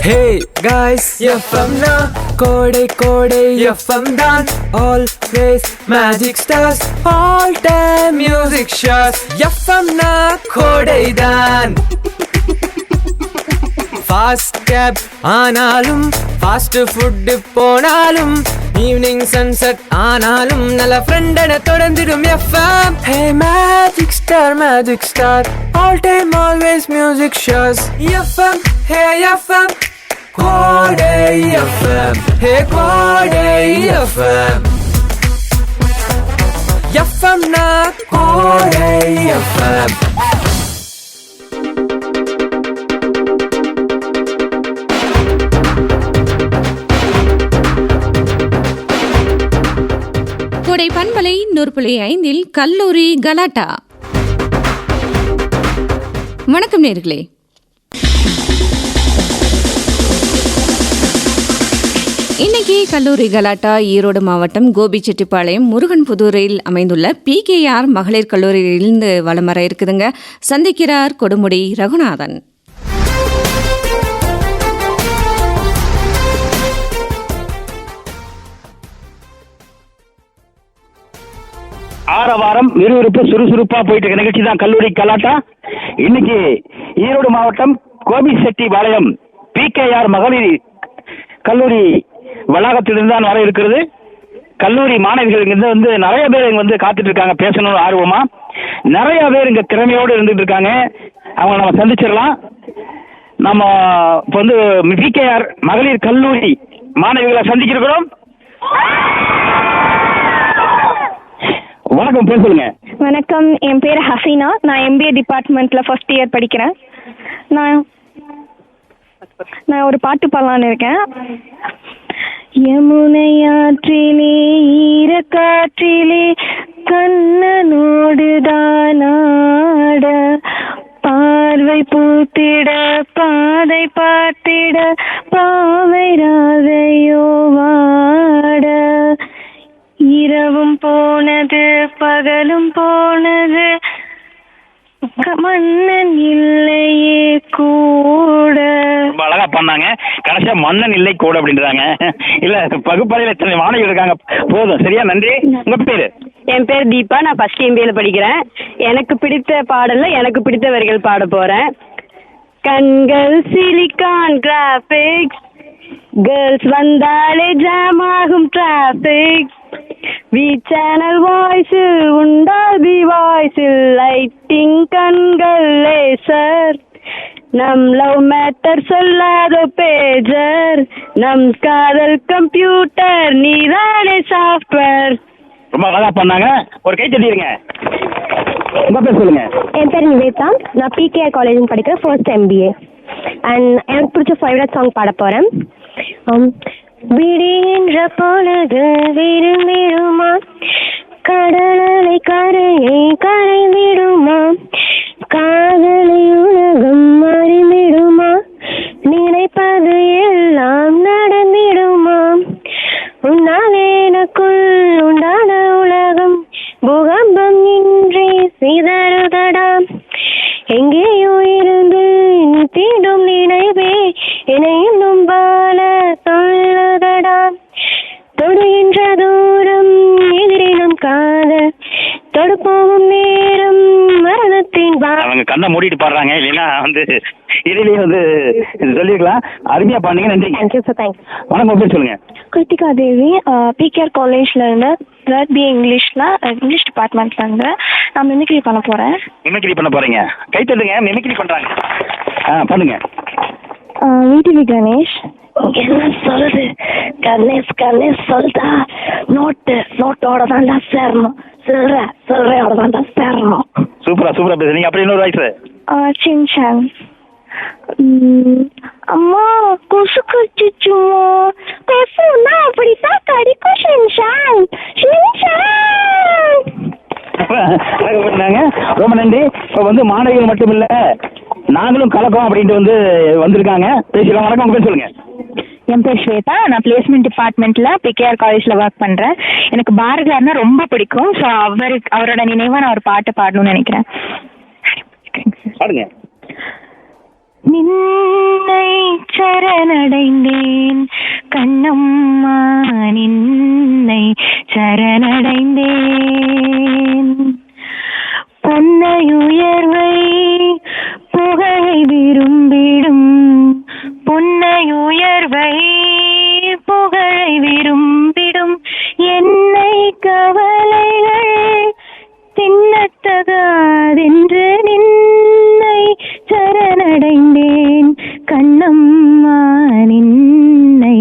Hey guys, FM na Kode FM dan always magic stars, all time music shows. FM na Kode dan fast cab aanalum fast food ponalum evening sunset aanalum nalla friend ana thodandidum FM. Hey magic star, all time always music shows. FM, hey FM, Kode FM, hey Kode FM. FM na Kode FM. கோடை பண்பலை 100.5 கல்லூரி கலாட்டா. வணக்கம் நேர்களே. இன்னைக்கு கல்லூரி கலாட்டா ஈரோடு மாவட்டம் கோபிச்செட்டிப்பாளையம் முருகன்புதூரில் அமைந்துள்ள PKR மகளிர் கல்லூரியிலிருந்து வலம் வர இருக்குதுங்க. சந்திக்கிறார் கொடுமுடி ரகுநாதன். ஆரவாரம் விறுவிறுப்பு சுறுசுறுப்பா போயிட்டு இருக்க நிகழ்ச்சி தான் கல்லூரி கலாட்டா. இன்னைக்கு ஈரோடு மாவட்டம் கோபிச்செட்டிப்பாளையம் PKR மகளிர் கல்லூரி வளாகத்திலிருந்து தான் வர இருக்கிறது. கல்லூரி மாணவிகள் இங்க வந்து நிறைய பேர் இங்க வந்து காத்துட்டு இருக்காங்க, பேசணும் ஆர்வமா. நிறைய பேர் இங்க திறமையோடு இருந்துட்டு இருக்காங்க. அவங்க நம்ம சந்திச்சிடலாம். நம்ம இப்போ வந்து PKR மகளிர் கல்லூரி மாணவிகளை சந்திச்சிருக்கிறோம். வணக்கம், பேர் சொல்லுங்க. வணக்கம், என் பேர் ஹசீனா. நான் MBA டிபார்ட்மெண்ட்ல ஃபர்ஸ்ட் இயர் படிக்கிறேன். நான் ஒரு பாட்டு பாடலான்னு இருக்கேன். யமுனையாற்றிலே ஈரக்காற்றிலே கண்ணனோடு தானாட பார்வை பூத்திட பாதை பார்த்திட பாவை ராதையோ வாட இரவும் போனது பகலும் போனது மன்னன் இல்லையே கூட. ரொம்ப அழகா பண்ணாங்க. கடைசியா மன்னன் இல்லை கூட அப்படின்றாங்க. இல்ல பகுப்பறையில இத்தனை மாணவிகள் இருக்காங்க. போதும், சரியா, நன்றி. உங்க பேரு? என் பேர் தீபா. நான் ஃபர்ஸ்ட் MBAல படிக்கிறேன். எனக்கு பிடித்த பாடல்ல எனக்கு பிடித்த வரிகள் பாட போறேன். கண்கள் சிலிகான் கிராபிக்ஸ், கேர்ள்ஸ் வந்தாலே ஜாம் ஆகும் டிராபிக், வி சேனல் வாய்ஸில் உண்டாதி வாய்ஸில் லைட்டிங் கண்கள் லேசர், நம் லவ் மேட்டர் சொல்லாத பேஜர், நம் காதல் கம்ப்யூட்டர் நீதானே சாஃப்ட்வேர். ரொம்ப அழகா பண்ணாங்க. ஒரு கை தட்டிடுங்க. உங்க பேர் சொல்லுங்க. என் பேர் நிவேதா. நான் PKR காலேஜ் படிக்கிறேன், ஃபர்ஸ்ட் MBA. அண்ட் எனக்கு பிடிச்ச ஃபேவரட் சாங் பாட போகிறேன். விடுகின்ற பொழுது விரும்பிடுமா, கடலை கரையை கரைந்திடுமா, காதலை உலகம் அறிந்திடுமா, நினைப்பது எல்லாம் நடந்திடுமா, உன்னாலே எனக்குள் உண்டான உலகம் பூகம்பம் இன்றி சிதறுதடா, எங்கேயோ இருந்து தீண்டும் நினைவே என்னை இன்னும் பால சொல்லுதடா, தொடுகின்ற தூரம் எதிரினும் காதல் தொடுப்போகும் நேரம் மரணத்தின் அவங்க கண்ணை மூடிட்டு பாடுறாங்க, இல்லைன்னா வந்து இதிலேயே வந்து சொல்லிருக்கலாம். அருமையா பண்ணீங்க, நன்றி. வணக்கம், பேர் சொல்லுங்க. கிருத்திகா தேவி. PKR காலேஜ்ல இருந்து தேர்ட் BA இங்கிலீஷ் டிபார்ட்மெண்ட்ல இருந்து நான் மிமிக்ரி பண்ண போறேன். மிமிக்ரி பண்ண போறீங்க? கை தட்டுங்க. மிமிக்ரி பண்றாங்க, பண்ணுங்க. VTV கணேஷ். என்ன சொல்லுது கணேஷ் சொல்லுதா, நோட்டோட தாண்டா சேரணும், சொல்றையோட தாண்டா சேரணும். சூப்பரா பேசுறீங்க. அப்படி இன்னொரு வாய்ஸ். சின்சான். அம்மா கொசு கடிச்சுச்சுமா, கொசுனா அப்படித்தான் கடிக்கும் சின்சான். ரொம்ப நன்றி. இப்போ வந்து மாணவிகள் மட்டும் இல்ல, நாங்களும் கலக்கம் அப்படின்ட்டு வந்திருக்காங்க. பேசலாம். வணக்கம், பேர் சொல்லுங்க. என் பேர் ஸ்வேதா. நான் பிளேஸ்மெண்ட் டிபார்ட்மெண்ட்ல PKR காலேஜ்ல ஒர்க் பண்றேன். எனக்கு பாரதியார்னா ரொம்ப பிடிக்கும். ஸோ அவரோட நினைவா நான் ஒரு பாட்டு பாடணும்னு நினைக்கிறேன். பாடுங்க. நின்னை சரணடைந்தேன் கண்ணம்மா, நின்னை சரணடைந்தேன். பொன்னையுயர்வை புகழை விரும்பிடும், பொன்னையுயர்வை புகழை விரும்பிடும் என்னை கவலைகள் தின்னத்தகாதென்று நின்னை சரணடைந்தேன் கண்ணம்மா, நின்னை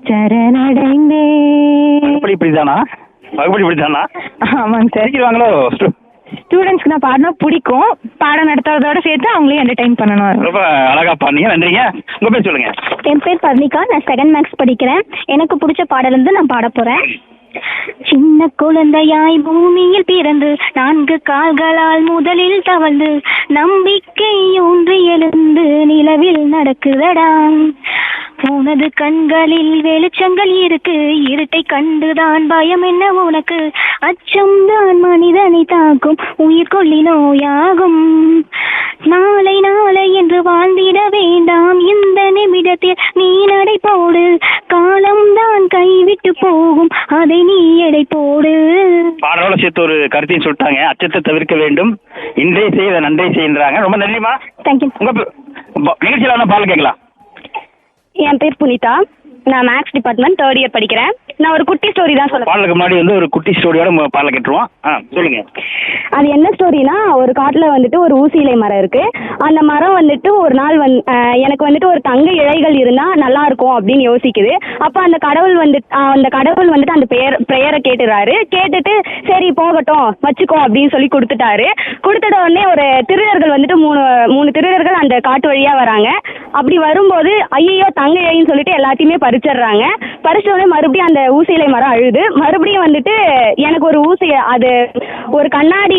சரணடைந்தேன். இப்படிதானா? வகுப்படி இப்படிதானா? ஆமாங்க சார். படிக்கிறாங்களோ? ஸ்டூடெண்ட்ஸ்க்கு நான் பாடினா பிடிக்கும். பாடம் நடத்துறதோட சேர்த்து அவங்களையும் என்டர்டைன் பண்ணணும். ரொம்ப அழகா பாடுனீங்க, நன்றிங்க. உங்க பேர் சொல்லுங்க. என் பேர் பர்ணிகா, நான் 2nd மேக்ஸ் படிக்கிறேன். எனக்கு பிடிச்ச பாடல் வந்து நான் பாட போறேன். சின்ன குழந்தையாய் பூமியில் பிறந்து 4 கால்களால் முதலில் தவழ்ந்து நம்பிக்கை ஊன்றி எழுந்து நிலவில் நடக்குதடா. உனது கண்களில் வெளிச்சங்கள் இருக்கு, இருட்டை கண்டுதான் பயம் என்ன உனக்கு? அச்சம்தான் மனிதனை தாக்கும், உயிர்கொல்லி நோயாகும். நாளை நாளை என்று வாழ்ந்திட வேண்டாம், இந்த நிமிடத்தில் நீ நடை போடு. காலம்தான் கைவிட்டு போகும், அதை நீ எடை போடு. பாடலோட சேர்த்து ஒரு கருத்தையும் சொல்லிட்டாங்க. அச்சத்தை தவிர்க்க வேண்டும், இன்றைய செய்த நன்றை செய்கின்றாங்க. ரொம்ப நன்றிமா. தேங்க்யூ. உங்க நிகழ்ச்சியில பாடல் கேட்கலாம். என் பேர் புனிதா, நான் மேக்ஸ் டிபார்ட்மெண்ட் 3rd இயர் படிக்கிறேன். நான் ஒரு குட்டி ஸ்டோரி தான் சொல்ல. பாடலுக்கு முன்னாடி வந்து ஒரு குட்டி ஸ்டோரியோட பாடல கேட்டுருவோம். சொல்லுங்க. அது என்ன ஸ்டோரினா, ஒரு காட்டுல வந்துட்டு ஒரு ஊசி இலை மரம் இருக்கு. அந்த மரம் வந்துட்டு ஒரு நாள் எனக்கு வந்துட்டு ஒரு தங்க இழைகள் இருந்தா நல்லா இருக்கும் அப்படின்னு யோசிக்குது. அப்ப அந்த கடவுள் வந்துட்டு அந்த பிரேயரை கேட்டுறாரு. கேட்டுட்டு சரி போகட்டும் வச்சுக்கோ அப்படின்னு சொல்லி கொடுத்துட்டாரு. கொடுத்துட்ட உடனே ஒரு திருடர்கள் வந்துட்டு மூணு திருடர்கள் அந்த காட்டு வழியா வராங்க. அப்படி வரும்போது ஐயோ தங்க இழைன்னு சொல்லிட்டு எல்லாத்தையுமே பறிச்சிடுறாங்க. பறிச்ச உடனே மறுபடியும் அந்த ஊசி இலை மரம் அழுது. மறுபடியும் வந்துட்டு எனக்கு ஒரு அது ஒரு கண்ணாடி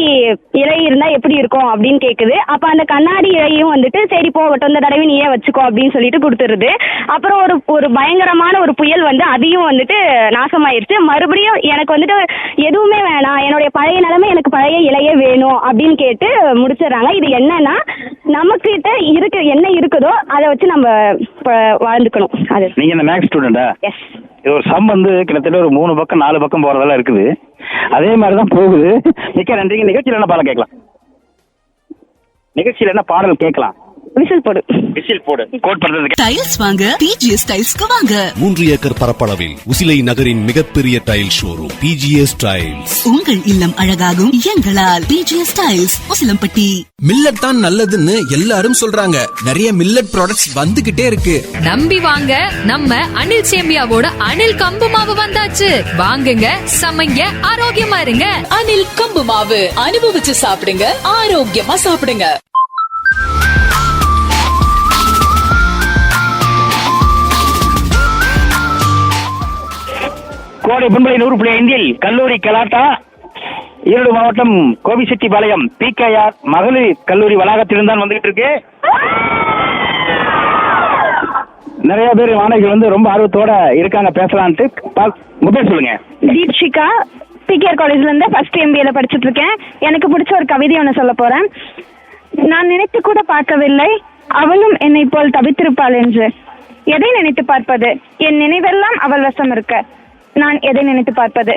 இலை இருந்தா எப்படி இருக்கும் அப்படின்னு கேக்குது. அப்ப அந்த கண்ணாடி இலையும் வந்துட்டு சரி போகட்டும் இந்த தடவை நீயே வச்சுக்கோ அப்படின்னு சொல்லிட்டு கொடுத்துருது. அப்புறம் ஒரு பயங்கரமான ஒரு புயல் வந்து அதையும் வந்துட்டு நாசமாயிருச்சு. மறுபடியும் எனக்கு வந்துட்டு எதுவுமே வேணாம், என்னுடைய பழைய நிலைமை, எனக்கு பழைய இலையே வேணும் அப்படின்னு கேட்டு முடிச்சிடறாங்க. இது என்னன்னா, நமக்கிட்ட என்ன இருக்குதோ அதை வச்சு நம்ம வாழ்ந்துக்கணும். அது நீங்க இந்த மேக்ஸ் ஸ்டூடெண்டா? எஸ். இது ஒரு சம் வந்து கிட்டத்தட்ட ஒரு 3 பக்கம் 4 பக்கம் போறதெல்லாம் இருக்குது. அதே மாதிரிதான் போகுது. மிக்க நன்றிங்க. நிகழ்ச்சியில் என்ன பாடல் கேட்கலாம்? நிகழ்ச்சியில் என்ன பாடல் கேட்கலாம்? விசில் போடு. விசில் போடு. கோட் பண்றதுக்கு டைல்ஸ் வாங்க பிஜிஎஸ் டைல்ஸ்க்கு வாங்க. 3 ஏக்கர் பரப்பளவில் உசிலை நகரின் மிகப்பெரிய டைல் ஷோரூம் பிஜிஎஸ் டைல்ஸ். உங்கள் இல்லம் அழகாகும் எங்களால். BGS tiles, Usilampatti. மில்லட் தான் நல்லதுன்னு எல்லாரும் சொல்றாங்க. நிறைய மில்லட் ப்ராடக்ட்ஸ் வந்துகிட்டே இருக்கு. நம்பி வாங்க, நம்ம அனில் சேமியாவோட அனில் கம்பு மாவு வந்தாச்சு. வாங்குங்க, சமைங்க, ஆரோக்கியமா இருங்க. அனில் கம்பு மாவு அனுபவிச்சு சாப்பிடுங்க, ஆரோக்கியமா சாப்பிடுங்க. கோடை பண்பலை 100.5 கல்லூரி கலாட்டா ஈரோடு மாவட்டம் கோபிச்செட்டிப்பாளையம் PKR மகளிர் கல்லூரி வளாகத்திலிருந்து தான் வந்துகிட்டு இருக்கு. நிறைய பேர் மாணவிகள் வந்து ரொம்ப ஆர்வத்தோட இருக்காங்க பேசலான்ட்டு. உங்க பேர் சொல்லுங்க. தீப்ஷிகா, PKR காலேஜ்ல இருந்து 1st MBA படிச்சுட்டு இருக்கேன். எனக்கு பிடிச்ச ஒரு கவிதை ஒன்று சொல்ல போறேன். நான் நினைத்து கூட பார்க்கவில்லை, அவளும் என்னை போல் தவித்திருப்பாள் என்று. எதை நினைத்து பார்ப்பது? என் நினைவெல்லாம் அவள் வசம் இருக்க. நான் எதை நினைத்து பார்ப்பது?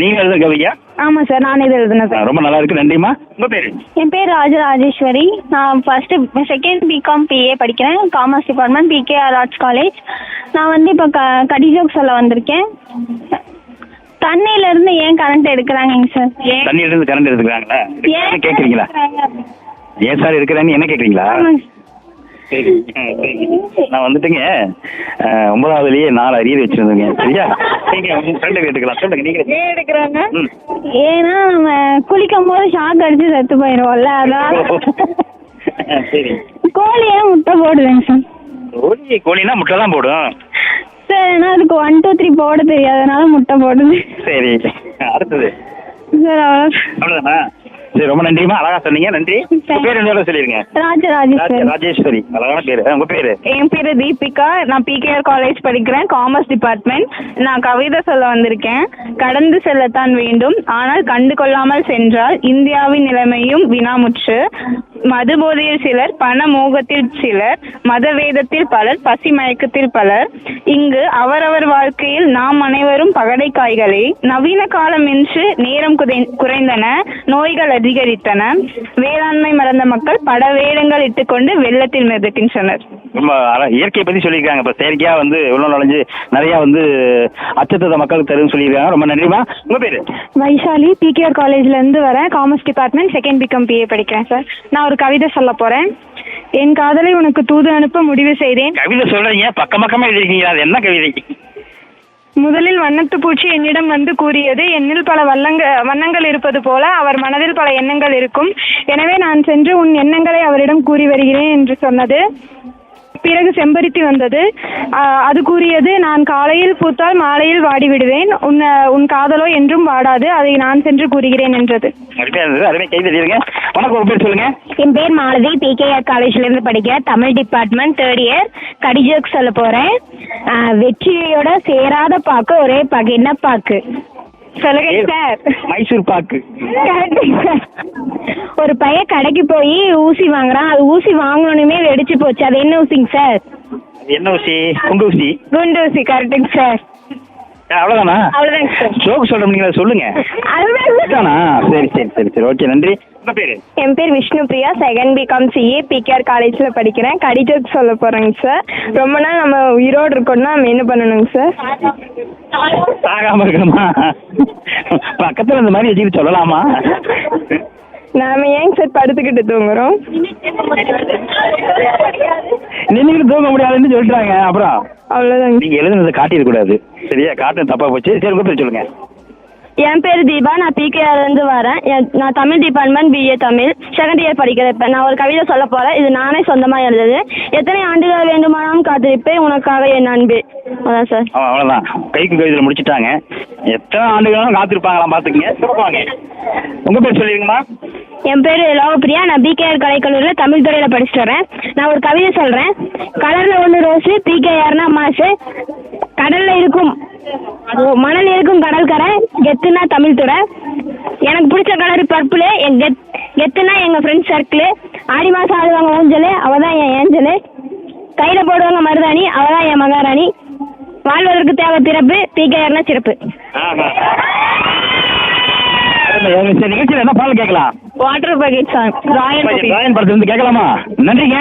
நீங்க எழுதுன கவிதையா? ஆமா சார், நான் இது எழுதுனேன் சார். ரொம்ப நல்லா இருக்கு, நன்றிமா. உங்க பேரு? என் பேர் ராஜராஜேஸ்வரி. நான் 2nd BCom PA படிக்கிறேன், commerce department, PKR arts college. நான் வந்து இப்போ கடிஜோக் சொல்ல வந்திருக்கேன். தண்ணியில இருந்து ஏன் கரண்ட் எடுக்கிறாங்க சார்? தண்ணியில இருந்து கரண்ட் எடுத்துக்கிறாங்களா? கேக்குறீங்களா? ஏன் சார் எடுக்கிறாங்க என்ன கேக்குறீங்களா? சரி, நான் வந்துட்டுங்க 9வதுலயே 4 அரியர் வச்சிருந்தேங்க. சரியா? நீங்க உங்க ஃப்ரெண்ட் கேட்டுக்கலாம். சொல்லுங்க நீங்க. ஏன் எடுக்கிறாங்க? ஏன்னா நம்ம குளிக்கும் போது ஷாக் அடிச்சு செத்து போயிடுவோம்ல, அதான். சரி. கோழி ஏன் முட்டை போடுதுங்க சார்? கோழினா முட்டை தான் போடும் சார். ஏன்னா அதுக்கு 1 2 3 போட தெரியாதனால முட்டை போடுது. சரி, அடுத்தது சார் அவ்வளவுதானா? சரி, ரொம்ப நன்றிமா, அழகா சொன்னீங்க. நன்றி. உங்க பேர் என்ன சொல்லிருங்க? ராஜேஸ்வரி. அழகான பேரு. உங்க பேரு? என் பேரு தீபிகா. நான் PKR காலேஜ் படிக்கிறேன், காமர்ஸ் டிபார்ட்மெண்ட். நான் கவிதை சொல்ல வந்திருக்கேன். கடந்து செல்லத்தான் வேண்டும், ஆனால் கண்டு கொள்ளாமல் சென்றால் இந்தியாவின் நிலைமையும் வினாமுற்று. மது போதையில் சிலர், பண மோகத்தில் சிலர், மதவேதத்தில் பலர், பசி மயக்கத்தில் பலர். இங்கு அவரவர் வாழ்க்கையில் நாம் அனைவரும் பகடை காய்களே. நவீன காலம் என்று நேரம் குறைந்தன, நோய்கள் அதிகரித்தன. வேளாண்மை மறந்த மக்கள் பட வேடங்கள் இட்டுக்கொண்டு வெள்ளத்தில் மிதக்கின்றனர். ரொம்ப இயற்கையை பத்தி சொல்லியிருக்காங்க. இப்ப செயற்கையா வந்து உள்ள நுழைஞ்சு நிறைய வந்து அச்சத்தை மக்களுக்கு தருன்னு சொல்லியிருக்காங்க. ரொம்ப நன்றிமா. உங்க பேரு? வைஷாலி, பிகேஆர் காலேஜ்ல இருந்து வரேன். Commerce department, second BCom BA படிக்கிறேன் சார். நான் ஒரு கவிதை சொல்ல போறேன். என் காதலை உனக்கு தூது அனுப்ப முடிவு செய்தேன். கவிதை சொல்றீங்க, பக்கமா எழுதிருக்கீங்க. அது என்ன கவிதை? முதலில் வண்ணத்து பூச்சி என்னிடம் வந்து கூறியது, என்னில் பல வண்ணங்கள் இருப்பது போல அவர் மனதில் பல எண்ணங்கள் இருக்கும். எனவே நான் சென்று உன் எண்ணங்களை அவரிடம் கூறி வருகிறேன் என்று சொன்னது. பிறகு செம்பருத்தி வந்தது. அது கூறியது, நான் காலையில் பூத்தால் மாலையில் வாடி விடுவேன், உன் காதலோ என்றும் வாடாது, அதை நான் சென்று கூறுகிறேன் என்றது. என் பேர் மாலதி, பிகேஆர் காலேஜ்ல இருந்து படிக்கிறேன். Tamil department, 3rd year. கடிஜோக் சொல்ல போறேன். வெற்றியோட சேராத பாக்கு ஒரே பாக்கு. என்ன பாக்கு சொல்லுங்க சார்? மைசூர் பாக்கு. ஒரு பையன் கடைக்கு போய் ஊசி வாங்குறான். அது ஊசி வாங்கணுமே வெடிச்சு போச்சு. அது என்ன ஊசிங்க சார்? என்ன ஊசி? குண்டு ஊசி. குண்டு ஊசி, கரெக்டுங்க சார். அவ்வளவுதானா? அவ்வளவுதாங்க சார். ஜோக் சொல்றீங்களா? சொல்லுங்க. அதுதானா? சரி, ஓகே, நன்றி. என் பேர் Vishnu Priya, second BCom CA, PKR காலேஜ்ல படிக்கிறேன். கடிஜோக் சொல்ல போறேங்க சார். ரொம்ப நாள் நம்ம உயிரோடு இருக்கோம்னா நம்ம என்ன பண்ணணுங்க சார்? சாகாம இருக்கணுமா? பக்கத்துல இந்த மாதிரி வச்சுக்கிட்டு சொல்லலாமா? நாம ஏங்க சார் படுத்துக்கிட்டு தூங்குறோம்? நின்னுக்கிட்டு தூங்க முடியாதுன்னு சொல்லிட்டாங்க. அப்புறம் அவ்வளவுதாங்க. நீங்க எழுதுனதை காட்டிட கூடாது. சரியா? காட்டு தப்பா போச்சு. சரி, உங்க பேர் சொல்லுங்க. என் பேர் தீபா, நான் பிகேஆர் இருந்து வரேன். நான் Tamil department, BA Tamil, second year படிக்கிறேன். இப்போ நான் ஒரு கவிதை சொல்ல போறேன். இது நானே சொந்தமா எழுதுது. எத்தனை ஆண்டுகள் வேண்டுமானாலும் காத்திருப்பேன் உனக்காக என் அன்பு. அதான் சார். அவ்வளவுதான். கைக்கு கவிதையில முடிச்சுட்டாங்க. எத்தனை ஆண்டுகளும் காத்திருப்பாங்களாம். பாத்துக்கங்க. சொல்லுவாங்க. உங்க பேர் சொல்லிருங்கம்மா. என் பேர் லோகப்பிரியா, நான் பிகேஆர் கலைக்கல்லூரியில் தமிழ் துறையில படிச்சுட்டு வரேன். நான் ஒரு கவிதை சொல்றேன். கடல்ல ஒன்று ரோஸு, பிகேஆர்னா மாசு. கடல்ல இருக்கும் மணல் இருக்கும் கடற்கரை, கெத்துனா தமிழ் துறை. எனக்கு பிடிச்ச கலர் பர்பிள், கெத்துனா எங்க ஃப்ரெண்ட்ஸ் சர்க்கிள். ஆடி மாசம் ஆடுவாங்க ஊஞ்சல், அவதான் என் ஏஞ்சல். கையில போடுவாங்க மருதாணி, அவதான் என் மகாராணி. வாழ்வதற்கு தேவை பிறப்பு, பிகேஆர்னா சிறப்பு. நிகழ்ச்சியில் என்ன பாடல் கேட்கலாம்? வாட்டர் பக்கெட் சாங், ராயன் படத்துல கேட்கலாமா? நன்றிங்க.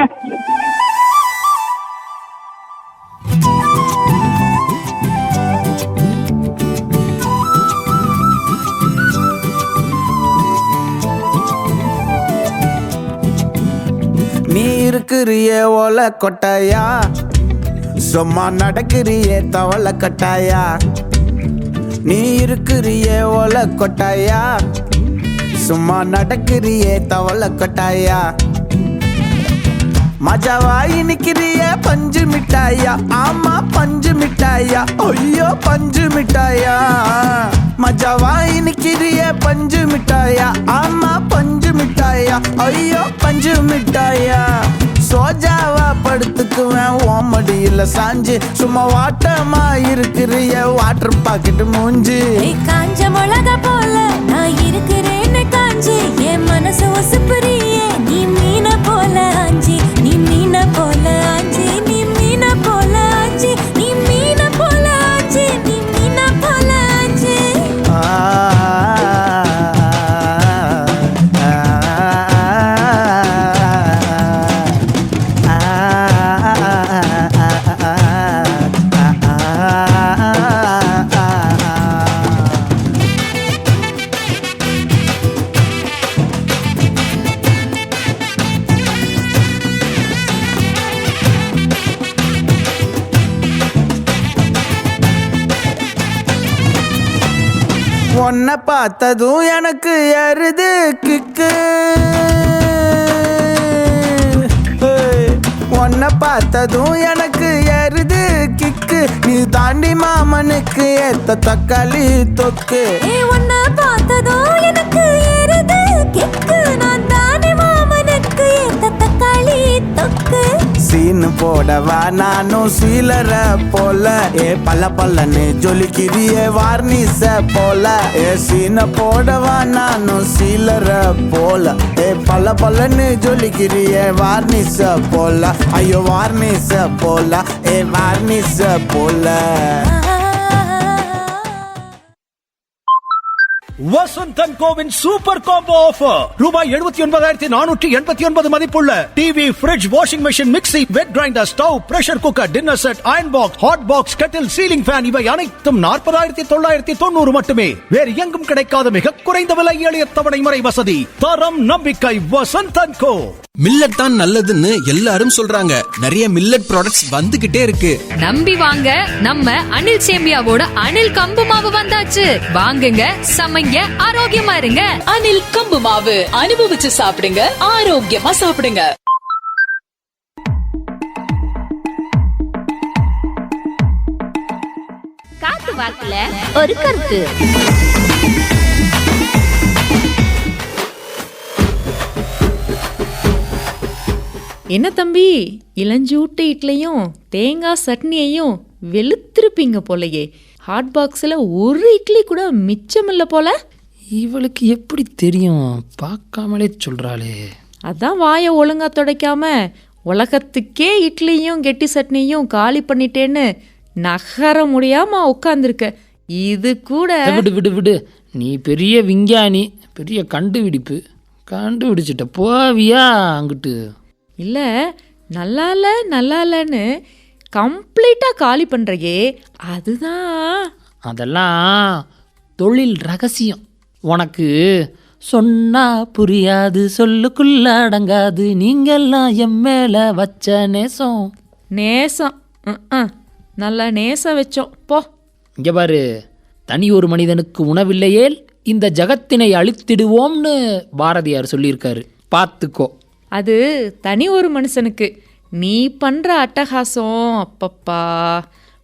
நீ இருக்கிறிய ஓல கொட்டாயா, சும்மா நடக்கிறிய தவளை கட்டாயா. நீ இருக்கிறிய ஓல கொட்டாயா, சும்மா நடக்கிறிய தவளை கட்டாயா. மஜாவாய் நிக்கிறிய பஞ்சு மிட்டாயா, ஆமா பஞ்சு மிட்டாயா, ஐயோ பஞ்சு மிட்டாயா. மஜாவாய் நிக்கிறிய பஞ்சு மிட்டாயா, ஆமா பஞ்சு மிட்டாயா, ஐயோ பஞ்சு மிட்டாயா. சோஜாவா படுத்துக்குவேன் ஓமடியில சாஞ்சு, சும்மா வாட்டமா இருக்கிறிய வாட்டர் பாக்கெட் மூஞ்சி. காஞ்ச மிளகா போல நான் இருக்கிறேன்னு காஞ்சி, என் மனசு ஒசுப்புறிய நீ மீன போல ஆஞ்சி. நீ மீன போல ஆஞ்சி, நீ மீன போல ஆஞ்சி, நீ மீன போல ஆஞ்சி, நீ மீன போல ஆஞ்சி. உன்னை பார்த்ததும் எனக்கு ஏறுது கிக்கு. உன்னை பார்த்ததும் எனக்கு ஏறுது கிக்கு. நீ தாண்டி மாமனுக்கு ஏத்த தக்காளி தொக்கு. உன்னை பார்த்ததும் எனக்கு ஏறுது கிக்கு. நான் தாண்டி மாமனுக்கு ஏத்த தக்காளி தொக்கு. சீனு போடவா நானும் சீலர போல ஏ பல்ல பல்லன்னு ஜொலிக்கிறியே வார்னிச போல ஏ சீன போடவா நானும் சீலர போல ஏ பல்ல பல்லன்னு ஜொலிக்கிறியே வார்னிச போல ஐயோ வார்னிச போல ஏ வார்னிச போல. வசந்தன் கோவின் சூப்பர் காம்போ ஆஃபர் ரூபாய் 79,489 மதிப்புள்ள TV, fridge, washing machine, mixie, wet grinder, stove, pressure cooker, dinner set, iron box, hot box, kettle, ceiling fan இவை அனைத்தும் 40,990 மட்டுமே. வேறு எங்கும் கிடைக்காத மிக குறைந்த விலை, எளிய தவணை முறை வசதி. தரம் நம்பிக்கை வசந்தன் கோ. மில்லட் தான் நல்லதுன்னு எல்லாரும் சொல்றாங்க. நிறைய மில்லட் ப்ராடக்ட்ஸ் வந்துகிட்டே இருக்கு. நம்பி வாங்க, நம்ம அனில் சேமியாவோட அனில் கம்பு மாவு வந்தாச்சு. வாங்குங்க, சமைங்க, ஆரோக்கியமா இருங்க. அனில் கம்பு மாவு அனுபவிச்சு சாப்பிடுங்க, ஆரோக்கியமா சாப்பிடுங்க. காத்து வாக்குல ஒரு கருத்து. என்ன தம்பி, இளஞ்சூட்டு இட்லியும் தேங்காய் சட்னியையும் வெளுத்திருப்பீங்க போலயே. ஹாட் பாக்ஸில் ஒரு இட்லி கூட மிச்சமில்லை போல. இவளுக்கு எப்படி தெரியும்? பார்க்காமலே சொல்றாளே. அதான் வாயை ஒழுங்கா துடைக்காம உலகத்துக்கே இட்லியும் கெட்டி சட்னியும் காலி பண்ணிட்டேன்னு நகர முடியாம உட்காந்துருக்க. இது கூட விடு விடு விடு, நீ பெரிய விஞ்ஞானி, பெரிய கண்டுபிடிச்சிட்ட போவியா அங்கிட்டு. இல்லை, நல்லாலன்னு கம்ப்ளீட்டாக காலி பண்ணுறையே, அதுதான். அதெல்லாம் தொழில் ரகசியம். உனக்கு சொன்னா புரியாது, சொல்லுக்குள்ள அடங்காது. நீங்கெல்லாம் என் மேல வச்ச நேசம். நல்லா நேசம் வச்சோம் போ. இங்க பாரு, தனி ஒரு மனிதனுக்கு உணவில்லையேல் இந்த ஜகத்தினை அழித்திடுவோம்னு பாரதியார் சொல்லியிருக்காரு. பார்த்துக்கோ. அது தனி ஒரு மனுஷனுக்கு. நீ பண்ணுற அட்டகாசம் அப்பப்பா.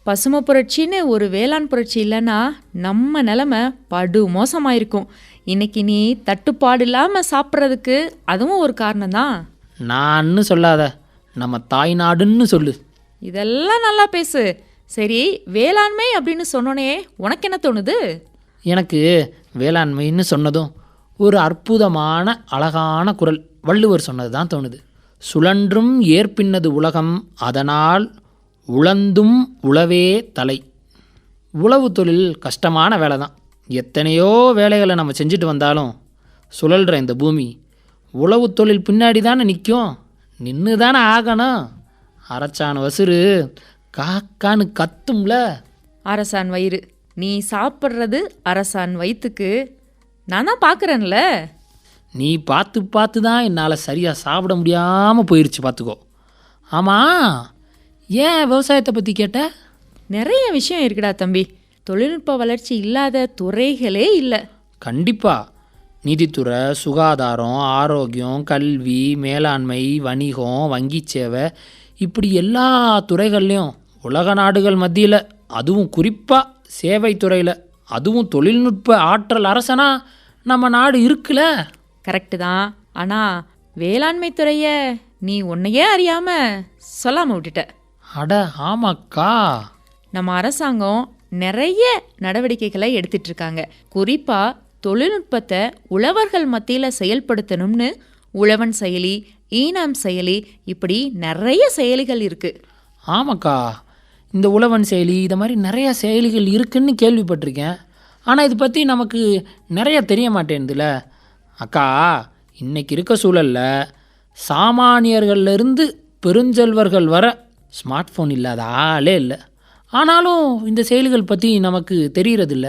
பசுமை புரட்சின்னு ஒரு வேளாண் புரட்சி இல்லைன்னா நம்ம நிலமை படு மோசமாயிருக்கும். இன்னைக்கு நீ தட்டுப்பாடு இல்லாமல் சாப்பிட்றதுக்கு அதுவும் ஒரு காரணம் தான். நான் சொல்லாத, நம்ம தாய்நாடுன்னு சொல்லு. இதெல்லாம் நல்லா பேசு. சரி, வேளாண்மை அப்படின்னு சொன்னோனே உனக்கு என்ன தோணுது? எனக்கு வேளாண்மைன்னு சொன்னதும் ஒரு அற்புதமான அழகான குரல் வள்ளுவர் சொன்னது தான் தோணுது. சுழன்றும் ஏற்பின்னது உலகம், அதனால் உழந்தும் உழவே தலை. உழவு தொழில் கஷ்டமான வேலை தான். எத்தனையோ வேலைகளை நம்ம செஞ்சுட்டு வந்தாலும் சுழல்ற இந்த பூமி உழவு தொழில் பின்னாடி தானே நிற்கும். நின்று தானே ஆகணும். அரச்சான் வசுறு காக்கான்னு கத்தும்ல. அரசான் வயிறு, நீ சாப்பிட்றது அரசான் வயிற்றுக்கு. நான் தான் பார்க்குறேன்ல. நீ பார்த்து தான் என்னால் சரியாக சாப்பிட முடியாமல் போயிடுச்சு, பார்த்துக்கோ. ஆமாம், ஏன் விவசாயத்தை பற்றி கேட்ட? நிறைய விஷயம் இருக்குடா தம்பி. தொழில்நுட்ப வளர்ச்சி இல்லாத துறைகளே இல்லை. கண்டிப்பாக. நிதித்துறை, சுகாதாரம், ஆரோக்கியம், கல்வி, மேலாண்மை, வணிகம், வங்கி சேவை, இப்படி எல்லா துறைகள்லையும் உலக நாடுகள் மத்தியில், அதுவும் குறிப்பாக சேவை துறையில், அதுவும் தொழில்நுட்ப ஆற்றல் அரசனா நம்ம நாடு இருக்குல்ல. கரெக்டு தான். ஆனால் வேளாண்மை துறையை நீ உன்னையே அறியாமல் சொல்லாமல் விட்டுட்ட. அட ஆமாக்கா. நம்ம அரசாங்கம் நிறைய நடவடிக்கைகளை எடுத்துட்ருக்காங்க. குறிப்பாக தொழில்நுட்பத்தை உழவர்கள் மத்தியில் செயல்படுத்தணும்னு உழவன் செயலி, ஈனாம் செயலி, இப்படி நிறைய செயலிகள் இருக்குது. ஆமாக்கா, இந்த உழவன் செயலி, இதை மாதிரி நிறைய செயலிகள் இருக்குன்னு கேள்விப்பட்டிருக்கேன். ஆனால் இது பற்றி நமக்கு நிறைய தெரிய மாட்டேன்துல. அக்கா, இன்றைக்கி இருக்க சூழலில் சாமானியர்கள்லேருந்து பெருஞ்செல்வர்கள் வர ஸ்மார்ட் ஃபோன் இல்லாத ஆளே இல்லை. ஆனாலும் இந்த செயலிகள் பற்றி நமக்கு தெரிகிறதில்ல.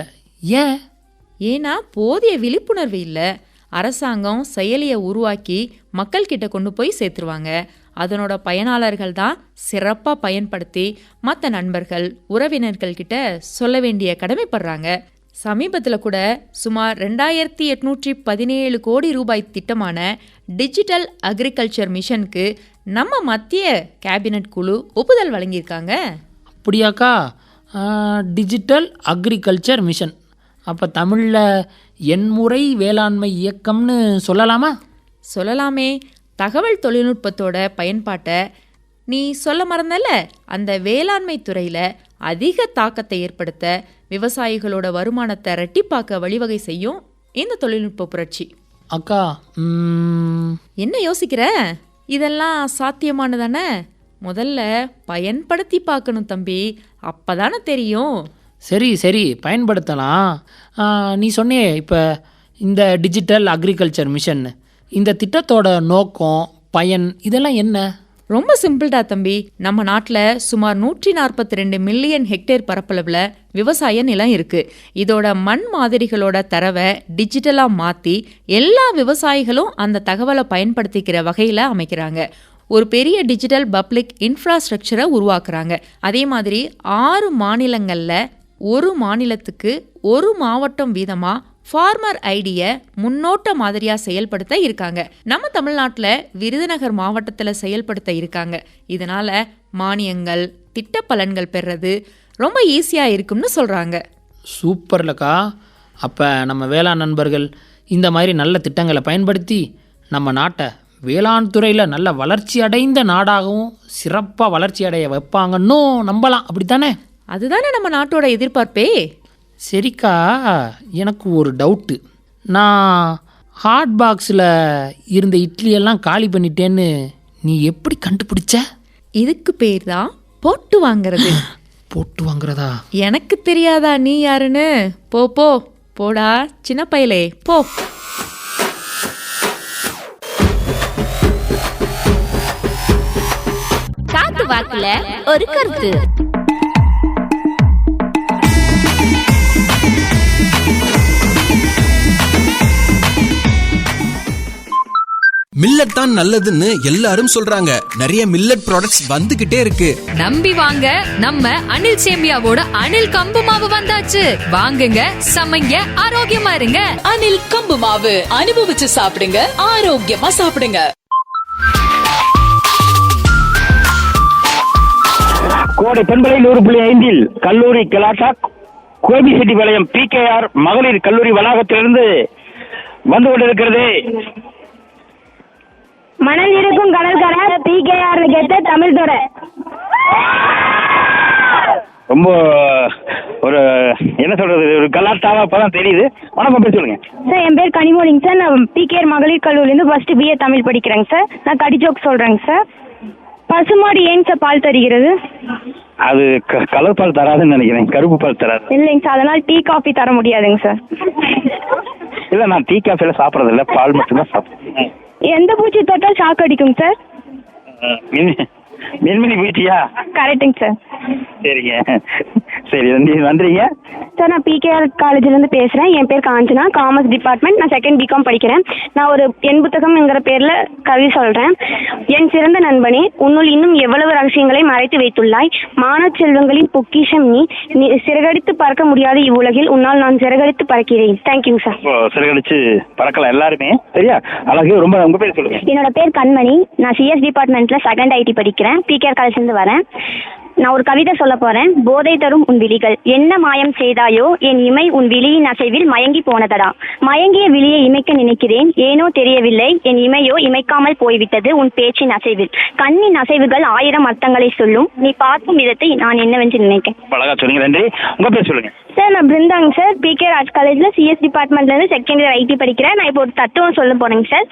ஏன்னா போதிய விழிப்புணர்வு இல்லை. அரசாங்கம் செயலியை உருவாக்கி மக்கள்கிட்ட கொண்டு போய் சேர்த்துருவாங்க. அதனோட பயனாளர்கள் தான் சிறப்பாக பயன்படுத்தி மற்ற நண்பர்கள், உறவினர்கள்கிட்ட சொல்ல வேண்டிய கடமைப்படுறாங்க. சமீபத்தில் கூட சுமார் 2817 கோடி ரூபாய் திட்டமான டிஜிட்டல் அக்ரிகல்ச்சர் மிஷனுக்கு நம்ம மத்திய கேபினட் குழு ஒப்புதல் வழங்கியிருக்காங்க. அப்படியாக்கா? டிஜிட்டல் அக்ரிகல்ச்சர் மிஷன், அப்போ தமிழில் எண்முறை வேளாண்மை இயக்கம்னு சொல்லலாமா? சொல்லலாமே. தகவல் தொழில்நுட்பத்தோட பயன்பாட்டை நீ சொல்ல மறந்தல, அந்த வேளாண்மை துறையில் அதிக தாக்கத்தை ஏற்படுத்த விவசாயிகளோட வருமானத்தை ரெட்டிப்பாக்க வழிவகை செய்யும் இந்த தொழில்நுட்ப புரட்சி. அக்கா, என்ன யோசிக்கிற? இதெல்லாம் சாத்தியமானதானே? முதல்ல பயன்படுத்தி பார்க்கணும் தம்பி, அப்பதானே தெரியும். சரி பயன்படுத்தலாம். நீ சொன்னியே இப்போ இந்த டிஜிட்டல் அக்ரிகல்ச்சர் மிஷன், இந்த திட்டத்தோட நோக்கம், பயன் இதெல்லாம் என்ன? ரொம்ப சிம்பிள்டா தம்பி. நம்ம நாட்டில் சுமார் 142 மில்லியன் ஹெக்டேர் பரப்பளவில் விவசாய நிலம் இருக்குது. இதோட மண் மாதிரிகளோட தரவை டிஜிட்டலாக மாற்றி எல்லா விவசாயிகளும் அந்த தகவலை பயன்படுத்திக்கிற வகையில் அமைக்கிறாங்க. ஒரு பெரிய டிஜிட்டல் பப்ளிக் இன்ஃப்ராஸ்ட்ரக்சரை உருவாக்குறாங்க. அதே மாதிரி 6 மாநிலங்களில் ஒரு மாநிலத்துக்கு ஒரு மாவட்டம் வீதமாக ஃபார்மர் ஐடியை முன்னோட்ட மாதிரியாக செயல்படுத்த இருக்காங்க. நம்ம தமிழ்நாட்டில் விருதுநகர் மாவட்டத்தில் செயல்படுத்த இருக்காங்க. இதனால் மானியங்கள், திட்ட பலன்கள் பெறுறது ரொம்ப ஈஸியாக இருக்கும்னு சொல்கிறாங்க. சூப்பர்லக்கா. அப்போ நம்ம வேளாண் நண்பர்கள் இந்த மாதிரி நல்ல திட்டங்களை பயன்படுத்தி நம்ம நாட்டை வேளாண் துறையில் நல்ல வளர்ச்சி அடைந்த நாடாகவும் சிறப்பாக வளர்ச்சி அடைய வைப்பாங்கன்னு நம்பலாம், அப்படித்தானே? அதுதானே நம்ம நாட்டோட எதிர்பார்ப்பே. சரிக்கா, எனக்கு ஒரு டவுட்டு. நான் ஹாட் பாக்ஸில் இருந்த இட்லியெல்லாம் காலி பண்ணிட்டேன்னு நீ எப்படி கண்டுபிடிச்ச? இதுக்கு பேர் தான் போட்டு வாங்குறது. போட்டு வாங்குறதா? எனக்கு தெரியாதா நீ யாருன்னு? போடா சின்ன பயலே, போ. காத்து வாக்குல ஒரு கருத்து. மில்லட் தான் நல்லதுன்னு எல்லாரும் சொல்றாங்க. நிறைய மில்லட் ப்ராடக்ட்ஸ் வந்துகிட்டே இருக்கு. நம்பி வாங்க, நம்ம அனில் சேமியாவோட அனில் கம்பு மாவு வந்தாச்சு. வாங்குங்க, சமைங்க, ஆரோக்கியமா இருங்க. அனில் கம்பு மாவு அனுபவிச்சு சாப்பிடுங்க, ஆரோக்கியமா சாப்பிடுங்க. கோடை பண்பலை 100.5 கல்லூரி கலாட்டா கோபிச்செட்டிப்பாளையம் PKR மகளிர் கல்லூரி வளாகத்திலிருந்து வந்து கொண்டிருக்கிறது. மணல் இருக்கும் கடற்கரை PKR கேட்ட தமிழ் துறை. ரொம்ப ஒரு என்ன சொல்றது, ஒரு கலாட்டாவா இப்பதான் தெரியுது. வணக்கம், பேர் சொல்லுங்க சார். என் பேர் கனிமொழிங்க சார். நான் PKR மகளிர் கல்லூரிலேருந்து ஃபர்ஸ்ட் BA தமிழ் படிக்கிறேங்க சார். நான் கடிஜோக் சொல்றேங்க சார். பசுமாடு ஏன் சார் பால் தருகிறது? அது கலர் பால் தராதுன்னு நினைக்கிறேன், கருப்பு பால் தராது. இல்லைங்க சார், அதனால டீ காஃபி தர முடியாதுங்க சார். இல்ல, நான் டீ காஃபில சாப்பிட்றது இல்லை, பால் மட்டும்தான் சாப்பிடுறேன். எந்த பூச்சி தொட்டால் ஷாக் அடிக்குங்க சார்? மின்மினி பூச்சியா? கரெக்டுங்க சார். சரிங்க, சரி வந்துறீங்க சார். நான் PKR காலேஜ்லேருந்து பேசுகிறேன். என் பேர் காஞ்சனா, காமர்ஸ் டிபார்ட்மெண்ட். நான் செகண்ட் BCom படிக்கிறேன். நான் ஒரு என் புத்தகம்ங்கிற பேரில் கவி சொல்கிறேன். என் சிறந்த நண்பனே, உன்னுள் இன்னும் எவ்வளவு ரகசியங்களை மறைத்து வைத்துள்ளாய். மாணவ செல்வங்களின் பொக்கிஷம் நீ சிறகடித்து பறக்க முடியாத இவ்வுலகில் உன்னால் நான் சிறகடித்து பறக்கிறேன். தேங்க்யூங்க சார். சிறகடிச்சு பறக்கலாம் எல்லாருமே. சரியா, அழகு. ரொம்ப உங்க பேர் சொல்லுங்க. என்னோட பேர் கண்மணி. நான் CS டிபார்ட்மெண்ட்டில் செகண்ட் IT படிக்கிறேன். PKR காலேஜ்லேருந்து வரேன். நான் ஒரு கவிதை சொல்ல போறேன். போதை தரும் உன் விழிகள் என்ன மாயம் செய்தாயோ, என் இமை உன் விழியின் அசைவில் மயங்கி போனதடா. மயங்கிய விழியை இமைக்க நினைக்கிறேன், ஏனோ தெரியவில்லை. என் இமையோ இமைக்காமல் போய்விட்டது உன் பேச்சின் அசைவில். கண்ணின் அசைவுகள் 1000 அர்த்தங்களை சொல்லும். நீ பார்க்கும் விதத்தை நான் என்னவென்று நினைக்கிறேன். அழகா சொன்னீங்க, நன்றி. உங்க பேர் சொல்லுங்க. சார், நான் பிருந்தாங்க சார். PKR ஆர்ட்ஸ் காலேஜில் CS டிபார்ட்மெண்ட்லேருந்து செகண்ட் இயர் IT படிக்கிறேன். நான் இப்போ ஒரு தத்துவம் சொல்ல போறேங்க சார்.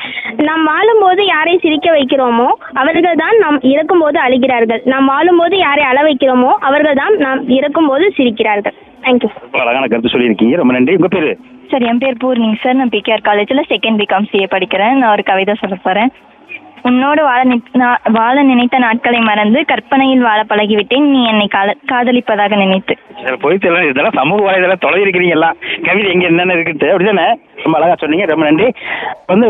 நாம் வாழும்போது யாரை சிரிக்க வைக்கிறோமோ அவர்கள் தான் நாம் இறக்கும்போது அழுகிறார்கள். நாம் வாழும்போது யாரை அள வைக்கிறோமோ அவர்கள் தான் நாம் இறக்கும்போது சிரிக்கிறார்கள். தேங்க்யூ. அழகான கருத்து சொல்லியிருக்கீங்க, ரொம்ப நன்றி. உங்க பேரு? சார், என் பேர் பூர்ணிங்க சார். நான் PKR காலேஜில் செகண்ட் BCom CA படிக்கிறேன். நான் ஒரு கவிதை சொல்ல போகிறேன். உன்னோடு வாழ நினைத்த நாட்களை மறந்து கற்பனையில் வாழ பழகிவிட்டேன், நீ என்னை காதலிப்பதாக நினைத்து. போயிட்டு இதெல்லாம் சமூக வலைதளம் தொலைவிருக்கிறீங்க எல்லாம். கவிதை எங்க என்னென்ன இருக்குது அப்படிதானே? ரொம்ப அழகா சொன்னீங்க, ரொம்ப நன்றி.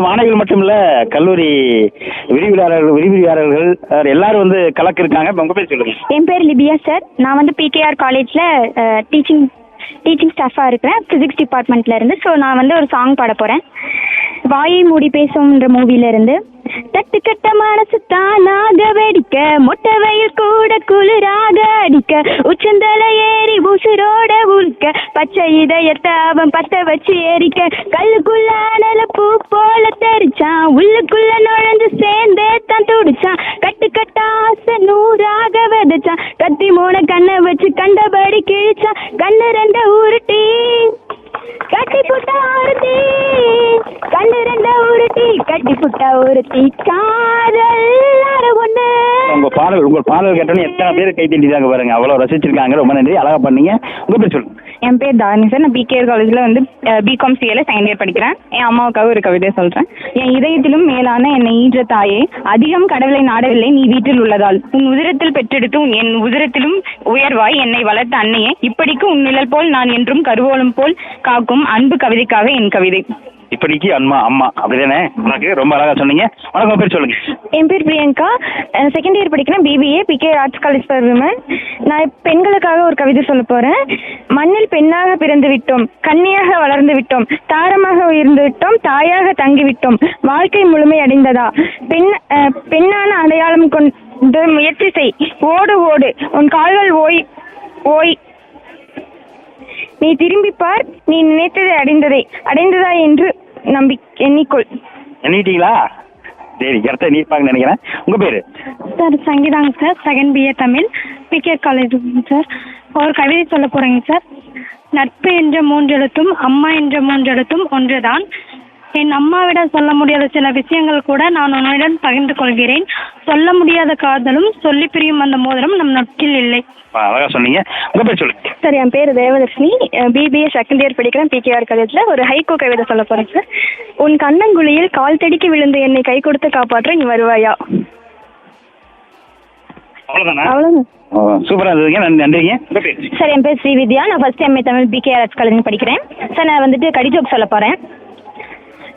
மாணவிகள் மட்டும் இல்ல, கல்லூரி விரிவுரையாளர்கள் எல்லாரும் கலக்கு இருக்காங்க. உங்க பேர் சொல்லுங்க. என் பேர் லிபியா சார். நான் PKR காலேஜ்ல டீச்சிங் ஸ்டாஃபாக இருக்கிறேன், ஃபிசிக்ஸ் டிபார்ட்மெண்ட்ல இருந்து. ஸோ நான் ஒரு சாங் பாட போறேன். வாயை மூடி பேசும்ன்ற மூவில இருந்து. தட்டு கட்ட மனசு தானாக வெடிக்க மொட்டை வெயில் கூட குளிராக அடிக்க உச்சந்தல ஏறி உசுரோட உழுக்க பச்சை இதயத்தை அவன் பத்த வச்சு ஏறிக்க கல்லுக்குள்ள அனல பூ போல தெரிச்சான் உள்ளுக்குள்ள நுழைஞ்சு சேர்ந்தே தான் துடிச்சான் கட்டு கட்ட ஆசை 100ஆக விதைச்சான் கத்தி 3 கண்ணை வச்சு கண்டபடி கிழிச்சான் கண்ணு 2 உருட்டி கட்டி புட்டா ஒருத்தி கண்ணு 2 உருட்டி கட்டி புட்டா ஒருத்தி காதல் ஒண்ணு. உங்க பாடல் கேட்டோன்னு எத்தனை பேர் கை தட்டிட்டாங்க பாருங்க, அவ்வளவு ரசிச்சிருக்காங்க. ரொம்ப நன்றி, அழகா பண்ணீங்க. உங்க பேர் சொல்லுங்க. என் பேர் தாரணி சார். நான் பிகேஆர் காலேஜில் வந்து பிகாம் சிஏல செகண்ட் இயர் படிக்கிறேன். என் அம்மாவுக்காக ஒரு கவிதை சொல்கிறேன். என் இதயத்திலும் மேலான என்னை ஈன்ற தாயே, அதிகம் கடவுளை நாடவில்லை நீ வீட்டில் உள்ளதால், உன் உதிரத்தில் பெற்றெடுத்து என் உதிரத்திலும் உயர்வாய் என்னை வளர்த்த அன்னையே, இப்படிக்கு உன் நிழல் போல் நான் என்றும் கருவோலம் போல் காக்கும் அன்பு கவிதைக்காக என் கவிதை. இப்படிக்கு அம்மா அப்படிதானே? உனக்கு ரொம்ப அழகா சொன்னீங்க. உனக்கு பேர் சொல்லுங்க. என் பேர் பிரியங்கா. செகண்ட் இயர் படிக்கிறேன், BBA, PKR arts college for women. நான் பெண்களுக்காக ஒரு கவிதை சொல்ல போறேன். மண்ணில் பெண்ணாக பிறந்து விட்டோம், கன்னியாக வளர்ந்து விட்டோம், தாரமாக உயர்ந்து விட்டோம், தாயாக தங்கி விட்டோம், வாழ்க்கை முழுமை அடைந்ததா? பெண்ணான அடையாளம் கொண்டு முயற்சி செய், ஓடு ஓடு உன் கால்கள் ஓய் ஓய், நீ திரும்பி பார், நீ நினைத்ததை அடைந்ததா என்று எண்ணிக்கொள். எண்ணிட்டீங்களா? சரி, கரெக்டாக நீப்பாங்க நினைக்கிறேன். உங்க பேரு? சார் சங்கீதாங்க sir. Second BA Tamil, PKR college sir. ஒரு கவிதை சொல்ல போறேங்க சார். நட்பு என்ற 3 எழுத்தும் அம்மா என்ற 3 எழுத்தும் ஒன்றுதான். என் அம்மாவிட சொல்ல முடியாத சில விஷயங்கள் கூட நான் உன்னுடன் பகிர்ந்து கொள்கிறேன். சொல்ல முடியாத காதலும் சொல்லி பிரியும் அந்த மோதிரம் நம் நட்பில் இல்லை. அழகா சொன்னீங்க. உங்க பேர் சொல்லுங்க. சார் என் பேர் தேவதர்ஷினி. பிபிஏ செகண்ட் இயர் படிக்கிறேன், பிகேஆர் காலேஜில். ஒரு ஹைகோ கவிதை சொல்ல போறேன் சார். உன் கண்ணங்குழியில் கால் தடிக்கி விழுந்து என்னை கை கொடுத்து காப்பாற்ற நீ வருவாயா? அவ்வளோதான். சூப்பரா இருந்ததுங்க, நன்றிங்க. சார் என் பேர் ஸ்ரீவித்யா. நான் first MA Tamil PKR arts college படிக்கிறேன். சார் நான் வந்துட்டு கடிஜோக் சொல்ல போறேன்.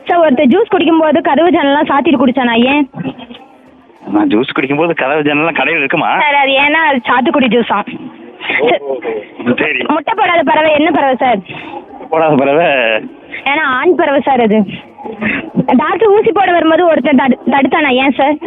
சார் ஒருத்தர் ஜூஸ் குடிக்கும்போது கதவு ஜன்னலாம் சாத்திட்டு குடிச்சானா ஏன்? நான் ஜூஸ் குடிக்கும்போது கதவு ஜன்னலாம் கடையில் இருக்குமா? சார் அது ஏன்னா அது சாத்துக்குடி ஜூஸா. சரி. முட்டை போடாத பறவை என்ன பறவை சார்? போடாத பறவை ஏன்னா ஆண் பறவை சார். அது டாக்டர் ஊசி போட வரும்போது ஒருத்தர் தடுத்தானா ஏன் சார்?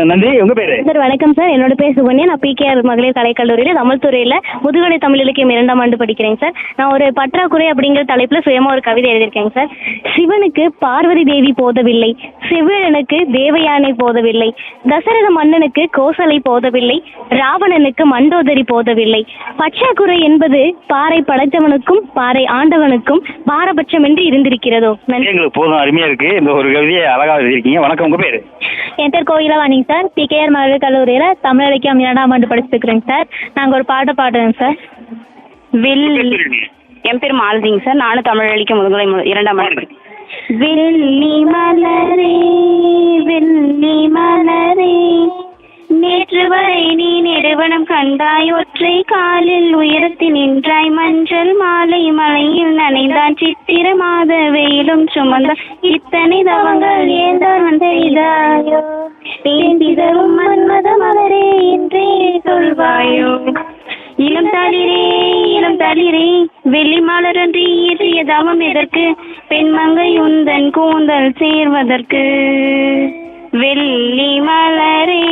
நன்றி. உங்க பேரு? சார் வணக்கம் சார். என்னோட பேர் சுகன்யா. நான் பிகேஆர் மகளிர் கலைக்கல்லூரியில் தமிழ் துறையில் முதுகலை தமிழ் இலக்கியம் 2ஆம் ஆண்டு படிக்கிறேங்க சார். நான் ஒரு பற்றாக்குறை அப்படிங்கிற தலைப்புல சுயமா ஒரு கவிதை எழுதியிருக்கேங்க சார். சிவனுக்கு பார்வதி தேவி போதவில்லை, செவிழனுக்கு தேவயானை போதவில்லை, தசரத மன்னனுக்கு கோசலை போதவில்லை, ராவணனுக்கு மண்டோதரி போதவில்லை. பற்றாக்குறை என்பது பாறை படைத்தவனுக்கும் பாறை ஆண்டவனுக்கும் பாரபட்சமின்றி இருந்திருக்கிறதோ. போதும், அருமையா இருக்கு. இந்த ஒரு கவிதையை அழகா எழுதிருக்கீங்க. வணக்கம். உங்க பேரு? என் பேர் கோயிலவாணிங்க சார். பிகேஆர் மகளிர் கல்லூரியில் தமிழ் இலக்கியம் 2ஆம் ஆண்டு படிச்சுருக்கிறேங்க சார். நாங்கள் ஒரு பாட்டு பாடுறேங்க சார். என் பேர் மாலதிங்க சார். நானும் தமிழ் இலக்கியம் முதுகலை 2ஆம் ஆண்டு. வெள்ளி மலரே வெள்ளி மலரே, நேற்று வரை நீ நெடுவனம் கண்டாய், ஒற்றை காலில் உயரத்தி நின்றாய், மஞ்சள் மாலை மலையில் நனைந்தான், சித்திர மாத வெயிலும் சுமந்தான், இத்தனை தவங்கள் ஏந்தான் செய்தாயோ, தேந்திதரும் மன்மத மலரே என்றே சொல்வாயோ. இளம் தளிரே வெள்ளி மலரன்றி ஏற்றிய தவம் எதற்கு, பெண்மங்கை உந்தன் கூந்தல் சேர்வதற்கு. வெள்ளி மலரே.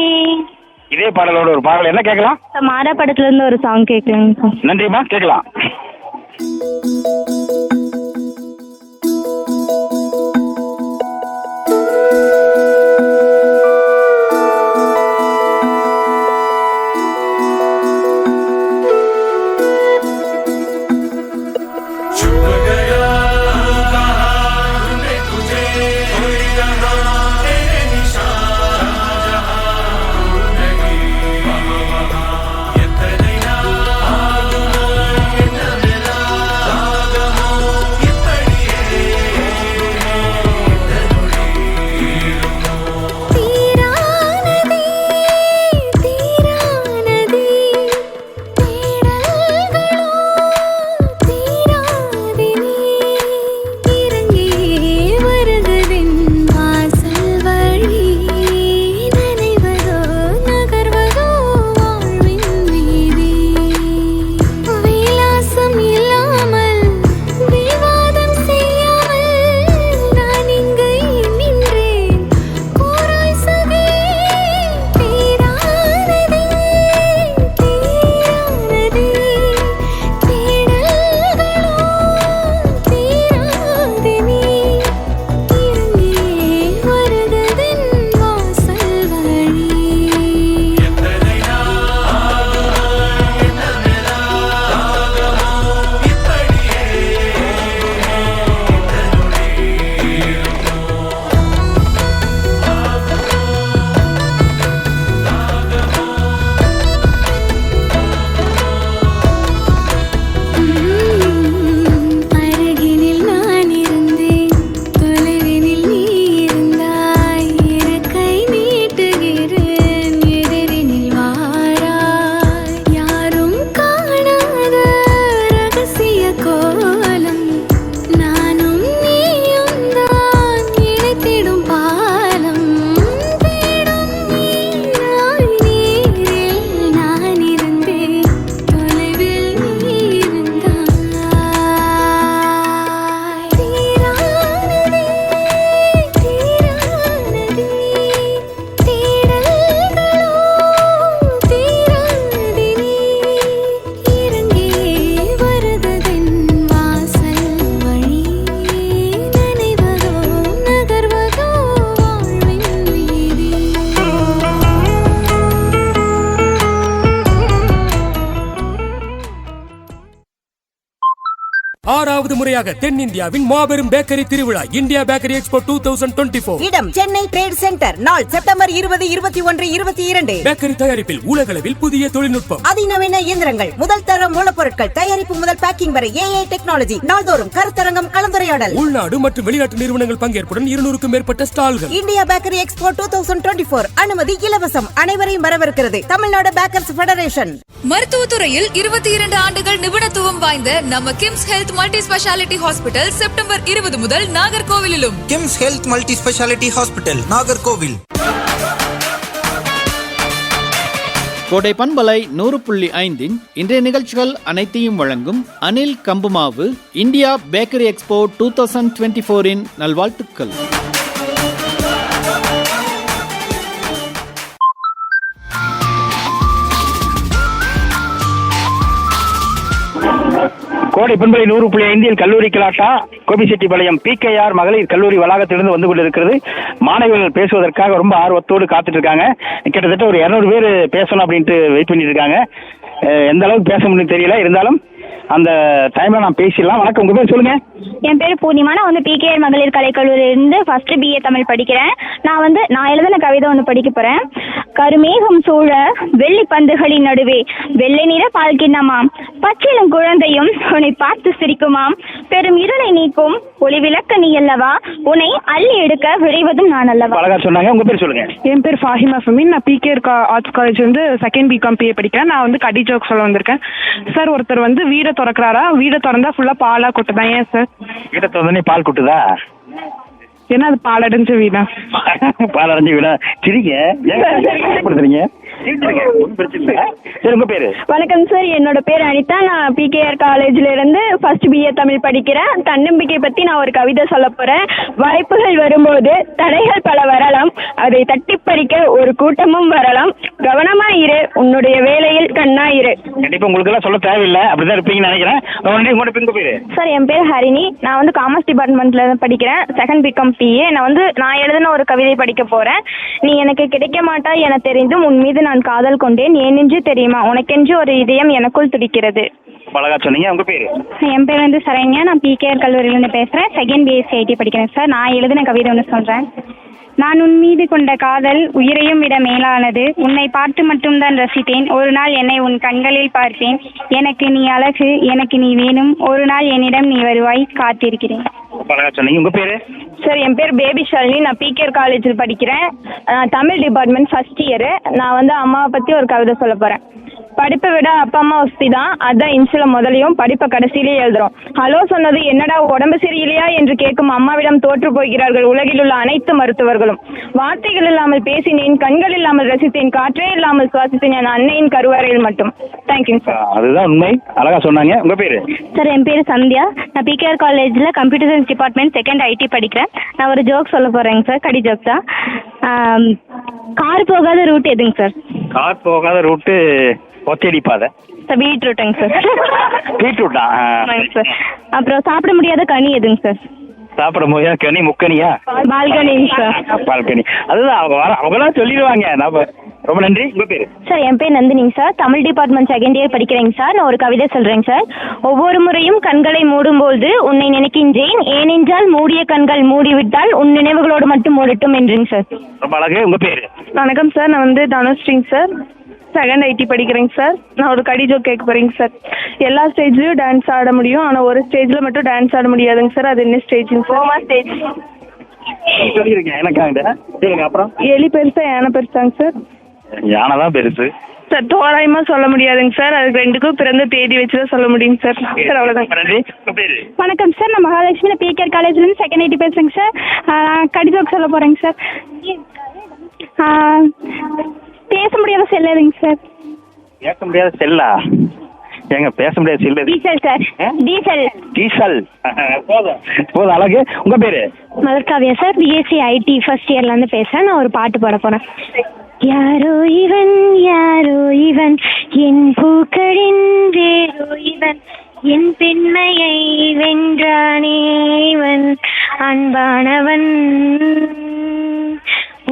இதே பாடலோட ஒரு பாடல் என்ன கேட்கலாம்? மாறா படத்துல இருந்து ஒரு சாங் கேட்கலாம். நன்றிமா, கேட்கலாம். 6வது முறையாக தென்னிந்தியாவின் மாபெரும் பேக்கரி திருவிழா இந்தியா பேக்கரி எக்ஸ்போ 2024. இடம் சென்னை ட்ரேட் சென்டர். நாள் செப்டம்பர் 20, 21, 22. பேக்கரி தயாரிப்பில் உலகளவில் புதிய தொழில்நுட்பம், அதிநவீன இயந்திரங்கள், முதல் தர மூலப்பொருட்கள், தயாரிப்பு முதல் பேக்கிங் வரை AI டெக்னாலஜி. நாள்தோறும் கருத்தரங்கம், கலந்துரையாடல். உள்நாடு மற்றும் வெளிநாட்டு நிறுவனங்கள் பங்கேற்புடன் 200க்கும் மேற்பட்ட ஸ்டால்கள். India bakery expo 2024. அனுமதி இலவசம். அனைவரையும் வரவேற்கிறது தமிழ்நாடு பேக்கர்ஸ் ஃபெடரேஷன். மருத்துவத்துறையில் 22 ஆண்டுகள் நிபுணத்துவம் வாய்ந்த நம்ம KIMS health multi speciality hospital September 20 முதல் நாகர்கோவிலிலும். KIMS health multi speciality hospital, Nagercoil. கோடை பண்பலை 100.5 இன்றைய நிகழ்ச்சிகள் அனைத்தையும் வழங்கும் அனில் கம்புமாவு இந்தியா பேக்கரி எக்ஸ்போ 2024 நல்வாழ்த்துக்கள். கோடை பண்பலை 100.5 கல்லூரி கலாட்டா கோபிச்செட்டிப்பாளையம் PKR மகளிர் கல்லூரி வளாகத்திலிருந்து வந்து கொண்டிருக்கிறது. மாணவிகள் பேசுவதற்காக ரொம்ப ஆர்வத்தோடு காத்துட்டு இருக்காங்க. கிட்டத்தட்ட ஒரு 200 பேர் பேசணும் அப்படின்ட்டு வெயிட் பண்ணிட்டு இருக்காங்க. எந்த அளவுக்கு பேச முடியும் தெரியல, இருந்தாலும் அந்த டைம்ல நான் பேசிடலாம். வணக்கம், உங்க பேர் சொல்லுங்க. என் பேர் பூர்ணிமா. நான் வந்து PKR மகளிர் கலைக்கல்லூரியிலிருந்து ஃபர்ஸ்ட் BA தமிழ் படிக்கிறேன். நான் எழுதின கவிதை ஒன்று படிக்க போறேன். கருமேகம் சூழ வெள்ளி பந்துகளின் நடுவே வெள்ளை நிற பால் கிண்ணமாம், பச்சிலும் குழந்தையும் உன்னை பார்த்து சிரிக்குமாம், பெரும் இருளை நீக்கும் ஒளி விளக்க நீ அல்லவா, உன்னை அள்ளி எடுக்க விரைவதும் நான் அல்லவா. அழகா சொன்னாங்க. உங்க பேர் சொல்லுங்க. என் பேர் ஃபாஹிமா ஃபமீன். நான் PKR ஆர்ட்ஸ் காலேஜ் வந்து செகண்ட் BCom PA படிக்கிறேன். நான் வந்து கடி ஜோக் சொல்ல வந்திருக்கேன். சார், ஒருத்தர் வந்து வீடை திறக்கிறாரா, வீடை திறந்தா ஃபுல்லா பாலா கொட்டுதான். ஏன் சார்? வீடை திறந்தே பால் கொட்டுதா? ஏன்னா அது பால் அடைஞ்ச வீடா? பால் அடைஞ்ச வீடா? சரிங்க. உங்க பேரு? வணக்கம் சார், என்னோட பேர் அனிதா. நான் PKR காலேஜ்ல இருந்து ஃபர்ஸ்ட் BA தமிழ் படிக்கிறேன். தன்னம்பிக்கை பத்தி நான் ஒரு கவிதை சொல்ல போறேன். வாய்ப்புகள் வரும்போது தடைகள் பல வரலாம், அதை தட்டி பறிக்க ஒரு கூட்டமும் வரலாம். கவனமா இரு, உன்னுடைய வேலையில் கண்ணா இரு. கண்டிப்பா உங்களுக்கு எல்லாம் சொல்ல தேவையில்லை, அப்படிதான் இருப்பீங்கன்னு நினைக்கிறேன். உங்க பேரு? சார், என் பேர் ஹரிணி. நான் வந்து காமர்ஸ் டிபார்ட்மெண்ட்ல படிக்கிறேன், செகண்ட் BCom PA. நான் எழுதின ஒரு கவிதை படிக்க போறேன். நீ எனக்கு கிடைக்க மாட்டா என தெரிந்தும் உன் மீது நான் காதல் கொண்டேன், ஏனென்று தெரியுமா, உனக்கென்று ஒரு இதயம் எனக்குள் துடிக்கிறது. அழகா சொன்னீங்க. உங்க பேரு? என் பேர் வந்து சரண்யா. நான் PKR கல்லூரியிலிருந்து பேசுறேன், செகண்ட் BSc IT படிக்கிறேன் சார். நான் எழுதின கவிதை ஒன்று சொல்றேன். நான் உன் மீது கொண்ட காதல் உயிரையும் விட மேலானது. உன்னை பார்த்து மட்டும்தான் ரசித்தேன். ஒரு நாள் என்னை உன் கண்களில் பார்ப்பேன். எனக்கு நீ அழகு, எனக்கு நீ வேணும். ஒரு நாள் என்னிடம் நீ வருவாய், காத்திருக்கிறேன். உங்க பேரு? சார், என் பேர் பேபி ஷாலினி. நான் PKR காலேஜில் படிக்கிறேன், தமிழ் டிபார்ட்மெண்ட் ஃபர்ஸ்ட் இயர். நான் வந்து அம்மாவை பற்றி ஒரு கவிதை சொல்ல போகிறேன். படிப்பை விட அப்பா அம்மா வசதி தான், அதுதான் இன்சுல முதலையும் படிப்பை கடைசியிலே எழுதுறோம். ஹலோ சொன்னது என்னடா உடம்பு சரியில்லையா என்று கேட்கும் அம்மாவிடம் தோற்று போகிறார்கள் உலகில் உள்ள அனைத்து மருத்துவர்களும். வார்த்தைகள் இல்லாமல் பேசினேன், கண்கள் இல்லாமல் ரசித்தேன், காற்றே இல்லாமல் சுவாசித்தேன் என் அன்னையின் கருவறையில் மட்டும். Thank you sir. அதுதான் உண்மை. அழகா சொன்னாங்க. உங்க பேரு? சார், என் பேர் சந்தியா. நான் PKR காலேஜில் computer science department second IT படிக்கிறேன். நான் ஒரு ஜோக் சொல்ல போறேங்க சார், கடி ஜோக் தான். கார் போகாத ரூட் எதுங்க சார்? கார் போகாத ரூட்டு ஒத்தடி பாதை. பீட்ரூட்டுங்க சார். பீட்ரூட்டா? சார். அப்புறம் சாப்பிட முடியாத கனி எதுங்க சார்? சாப்பிட முடியாத கனி முக்கனியா? பால்கனிங்க சார். பால்கனி. அதுதான் அவங்களாம் சொல்லிடுவாங்க. நம்ம ரொம்ப நன்றி. உங்க பேரு? சார், என் பேர் நந்தினிங்க sir. Tamil department second year படிக்கிறேங்க சார். நான் ஒரு கவிதை சொல்றேங்க சார். ஒவ்வொரு முறையும் கண்களை மூடும்போது உன்னை நினைக்கின்றேன், ஏனென்றால் மூடிய கண்கள் மூடிவிட்டால் உன் நினைவுகளோடு மட்டும் மூடட்டும் என்றுங்க சார். ரொம்ப அழகு. உங்க பேரு? வணக்கம் சார், நான் வந்து தனுஸ்ரீங்க சார், செகண்ட் IT படிக்கிறேங்க சார். நான் ஒரு கடி ஜோக் கேட்க போறேங்க சார். எல்லா ஸ்டேஜ்லயும் டான்ஸ் ஆட முடியும், ஆனா ஒரு ஸ்டேஜ்ல மட்டும் டான்ஸ் ஆட முடியாதுங்க சார். அது என்ன ஸ்டேஜ்ங்க சார்? Coma stage. சொல்லிருக்கேன் எனக்கு. அப்புறம் எலி பெருசா யானை பெருசாங்க சார்? யானை தான் பெருசு சார். தோராயமா சொல்ல முடியாதுங்க சார், அதுக்கு ரெண்டுக்கும் பிறந்த தேதி வச்சுதான் சொல்ல முடியுங்க சார். சார், அவ்வளவுதான். வணக்கம் சார், நான் மகாலட்சுமி. PKR காலேஜ்ல இருந்து செகண்ட் IT பேசுறேங்க சார். கடி ஜோக் சொல்ல போறேங்க சார். பேச முடியாத செல் எதுங்க சார்? பேச முடியாத செல்லா? ஏங்க பேச முடியாத cell? Diesel sir. Diesel. Diesel. போதும். அழகு. உங்க பேரு? Malarkaviya sir. BSc IT first இயர்ல இருந்து பேசுறேன். நான் ஒரு பாட்டு பாட போறேன். யாரோ இவன், யாரோ இவன், என் பூக்களின் வேரோ இவன், என் பெண்மையை வென்றானே இவன், அன்பானவன்.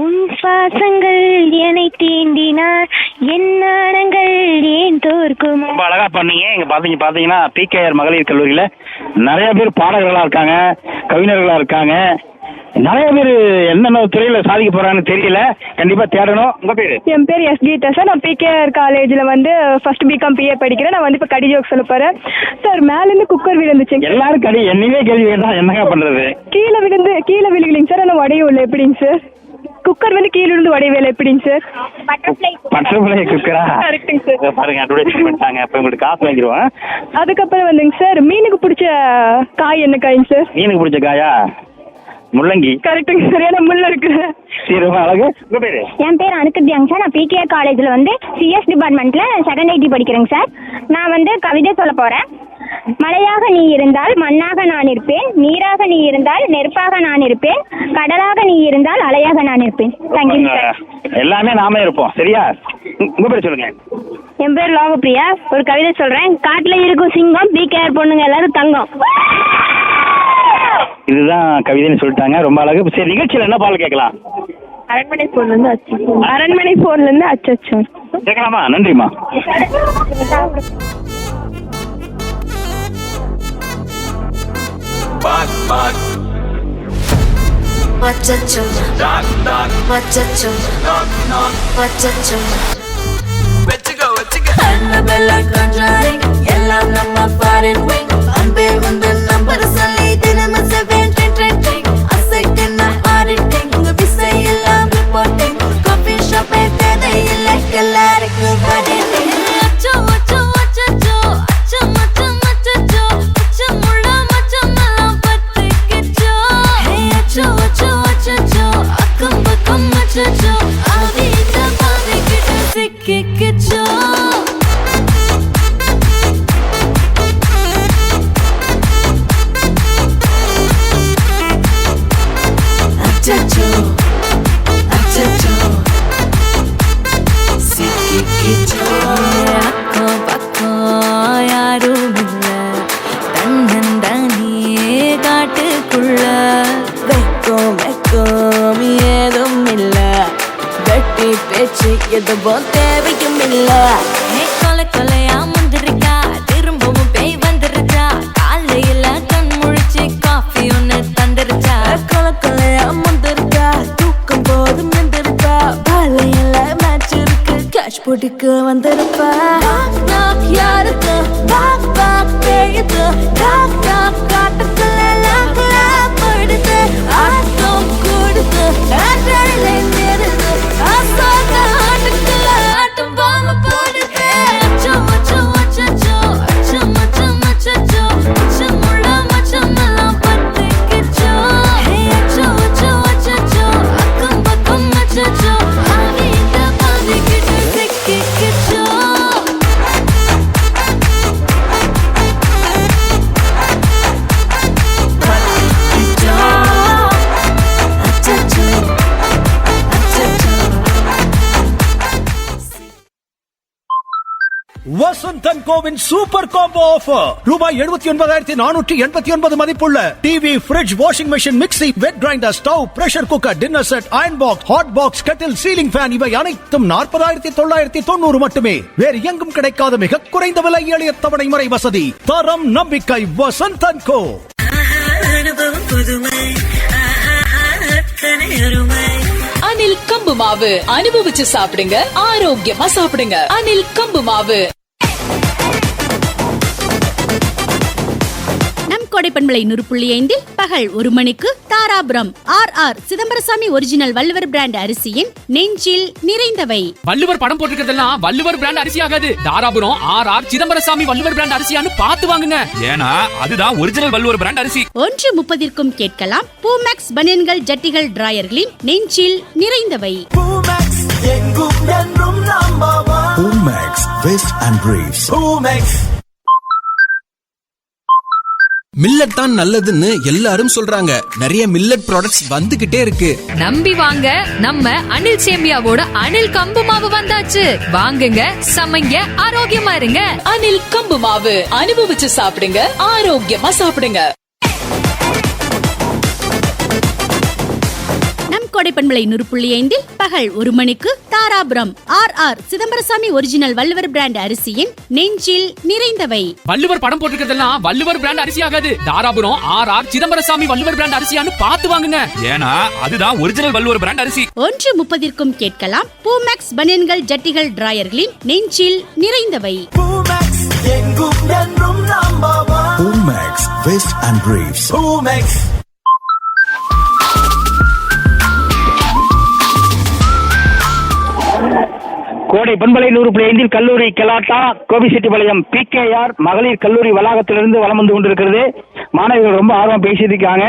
உன் சுவாசங்கள் என்னை தீண்டினார், எண்ணங்கள் ஏன் தோற்கும். ரொம்ப அழகா பண்ணீங்க. இங்க பாத்தீங்கன்னா பிகேஆர் மகளிர் கல்லூரியில நிறைய பேர் பாடகர்களா இருக்காங்க, கவிஞர்களா இருக்காங்க. நிறைய பேர் என்னென்ன துறையில சாதிக்க போறாங்கன்னு தெரியல. கண்டிப்பா தேடணும். உங்க பேரு? என் பேர் எஸ் கீதா சார். நான் பிகேஆர் காலேஜ்ல வந்து ஃபர்ஸ்ட் பிகாம் பிஏ படிக்கிறேன். நான் வந்து இப்ப கடி ஜோக் சொல்ல போறேன் சார். மேல இருந்து குக்கர் விழுந்துச்சு. எல்லாரும் கடி என்னவே கேள்வி கேட்டா என்னங்க பண்றது? கீழே விழுகலிங்க சார். ஆனா உடையும் இல்லை. எப்படிங்க சார்? குக்கர் வந்து கீழே இருந்து உடையவேல எப்படிங்க சார்? பட்டர்ஃப்ளை குக்கரா? கரெக்ட்டுங்க சார். பாருங்க அட்வர்டைஸ் பண்ணிட்டாங்க. அப்ப உங்களுக்கு காசு வாங்கிடுவோம். அதுக்கப்புறம் வந்துங்க சார், மீனுக்கு பிடிச்ச காய் என்ன காய்ங்க சார்? மீனுக்கு பிடிச்ச காயா? முள்ளங்கி. கரெக்டுங்க சார். ஏன்னா முள்ள இருக்கு. ரொம்ப அழகு. உங்க பேரு? என் பேர் அனுக்கத்தியாங்க சார். நான் பிகேஆர் காலேஜ்ல வந்து சிஎஸ் டிபார்ட்மெண்ட்ல செகண்ட் ஐடி படிக்கிறேங்க சார். நான் வந்து கவிதை சொல்ல போறேன். மலையாக நீ இருந்தால் மண்ணாக நான் இருப்பேன், நீராக நீ இருந்தால் நெருப்பாக நான் இருப்பேன், கடலாக நீ இருந்தால் அலையாக நான் இருப்பேன். Thank you sir. எல்லாமே நாமே இருப்போம். சரியா? உங்க பேர் சொல்லுங்க. என் பேர் லோகப்பிரியா. ஒரு கவிதை சொல்றேன். காட்டுல இருக்கும் சிங்கம், பிகேஆர் பொண்ணுங்க எல்லாரும் தங்கம். இதுதான் கவிதைன்னு சொல்லிட்டாங்க. ரொம்ப அழகு. சரி, நிகழ்ச்சியில் என்ன பாடல் கேட்கலாம்? அரண்மனை போன்ல இருந்து அச்சச்சோ கேட்கலாமா? நன்றிம்மா. எல்லாம் நம்ம ஃபாரின் விங். அன்பே வந்து நம்பர் சொல்லி தினமும் அசைக்கின ஆடிட்டிங். உங்க விசை எல்லாம் ரிப்போர்ட்டிங். காஃபி ஷாப்பே தேவையில்லை, எல்லாருக்கும் படிட்டிங். அச்சோ அச்சோ அச்சோ அச்சோ மச்சம் அச்சோ அச்சமுள்ள மச்சம் எல்லாம் பத்திக்கிச்சோ. அச்சோ அச்சோ அச்சோ அக்கம் பக்கம் அச்சோ ஆதித்த பாதிக்கிட்டு சிக்கிக்கிச்சோ. அச்சச்சோ அச்சச்சோ சிக்கிக்கிச்சோ. அக்கம் பக்கம் யாரும் இல்ல, தன்னந்தானியே காட்டுக்குள்ள. வெக்கம் வெக்கம் ஏதும் இல்ல, வெட்டி பேச்சு எதுவும் தேவையும் இல்ல. கொலை கொலையா முந்திருக்கா, திரும்பவும் பேய் வந்துருச்சா. காலையில கண் முழிச்சு காஃபி ஒன்னு தந்துருச்சா. கொலை கொலையா முந்திருக்கா, தூக்கம் போதும் எந்திருக்கா. பாலையில மேட்ச் இருக்கு, கேஷ் போட்டுக்கு வந்திருப்பா. யாருக்கு பாக் பாக் பேயுது, டாக் டாக் காட்டுக்குள்ள லாக்ல படுது. ஆட்டம் கூடுது, ஆட்டடிலே நிறுது, ஆசாக ஆட்டுக்குள்ள ஆட்டம் பாம போடுது. அச்சோ அச்சோ அச்சோ அச்சோ மச்சம் அச்சோ அச்சமுள்ள மச்சம் எல்லாம் பத்திக்கிச்சோ. அச்சோ அச்சோ அச்சோ அக்கம் பக்கம் அச்சோ ஆவிட்ட பாதிக்கிட்டு சிக்கிக்கிச்சோ. வசந்தன் கோவின் சூப்பர் காம்போ ஆஃபர். ரூபாய் 79,489 மதிப்புள்ள TV, fridge, washing machine, mixie, wet grinder, stove, pressure cooker, dinner set, iron box, hot box, kettle, ceiling fan இவை அனைத்தும் 40,990 மட்டுமே. வேறு எங்கும் கிடைக்காத மிக குறைந்த விலை, எளிய தவணை முறை வசதி. தரம் நம்பிக்கை வசந்தன் கோ. அனில் கம்பு மாவு அனுபவிச்சு சாப்பிடுங்க, ஆரோக்கியமா சாப்பிடுங்க. அனில் கம்பு மாவு. கோடைப்பண்பலை 100.5 பகல் 1 மணிக்கு Dharapuram RR Chidambarasamy original Valluvar brand அரிசியின் நெஞ்சில் நிறைந்தவை. வள்ளுவர் படம் போட்டுக்கிறதெல்லாம் வள்ளுவர் பிராண்ட் அரிசி ஆகாது. தாராபுரம் RR சிதம்பரசாமி வள்ளுவர் பிராண்ட் அரிசியான்னு பார்த்து வாங்குங்க. ஏன்னா அதுதான் ஒரிஜினல் வள்ளுவர் பிராண்ட் அரிசி. 1:30 கேட்கலாம் பூமேக்ஸ் பனியன்கள், ஜட்டிகள், டிராயர்களின் நெஞ்சில் நிறைந்தவை. பூமேக்ஸ் எங்கும் என்றும் number one. Poomex west and briefs. Poomex. Millet தான் நல்லதுன்னு எல்லாரும் சொல்றாங்க. நிறைய மில்லட் ப்ராடக்ட்ஸ் வந்துகிட்டே இருக்கு. நம்பி வாங்க, நம்ம அனில் சேமியாவோட அனில் கம்பு மாவு வந்தாச்சு. வாங்குங்க, சமைங்க, ஆரோக்கியமா இருங்க. அனில் கம்பு மாவு அனுபவிச்சு சாப்பிடுங்க, ஆரோக்கியமா சாப்பிடுங்க. கொடைப்பண்பலை 100.5 பகல் 1 மணிக்கு Dharapuram RR Chidambarasamy original Valluvar brand அரிசியின் நெஞ்சில் நிறைந்தவை. வள்ளுவர் படம் போட்டிருக்கிறதெல்லாம் வள்ளுவர் பிராண்ட் அரிசி ஆகாது. தாராபுரம் RR சிதம்பரசாமி வள்ளுவர் பிராண்ட் அரிசியான்னு பார்த்து வாங்குங்க. ஏன்னா அதுதான் ஒரிஜினல் வள்ளுவர் பிராண்ட் அரிசி. 1:30 கேட்கலாம் பூமேக்ஸ் பனியன்கள் ஜட்டிகள் டிராயர்களின் நெஞ்சில் நிறைந்தவை. Max Vest and Briefs. Max. கோடை பண்பலை 100.5 கல்லூரி கலாட்டா கோபிச்செட்டிப்பாளையம் PKR மகளிர் கல்லூரி வளாகத்திலிருந்து வலம் வந்து கொண்டிருக்கிறது. மாணவிகள் ரொம்ப ஆர்வம் பேசிட்டு இருக்காங்க,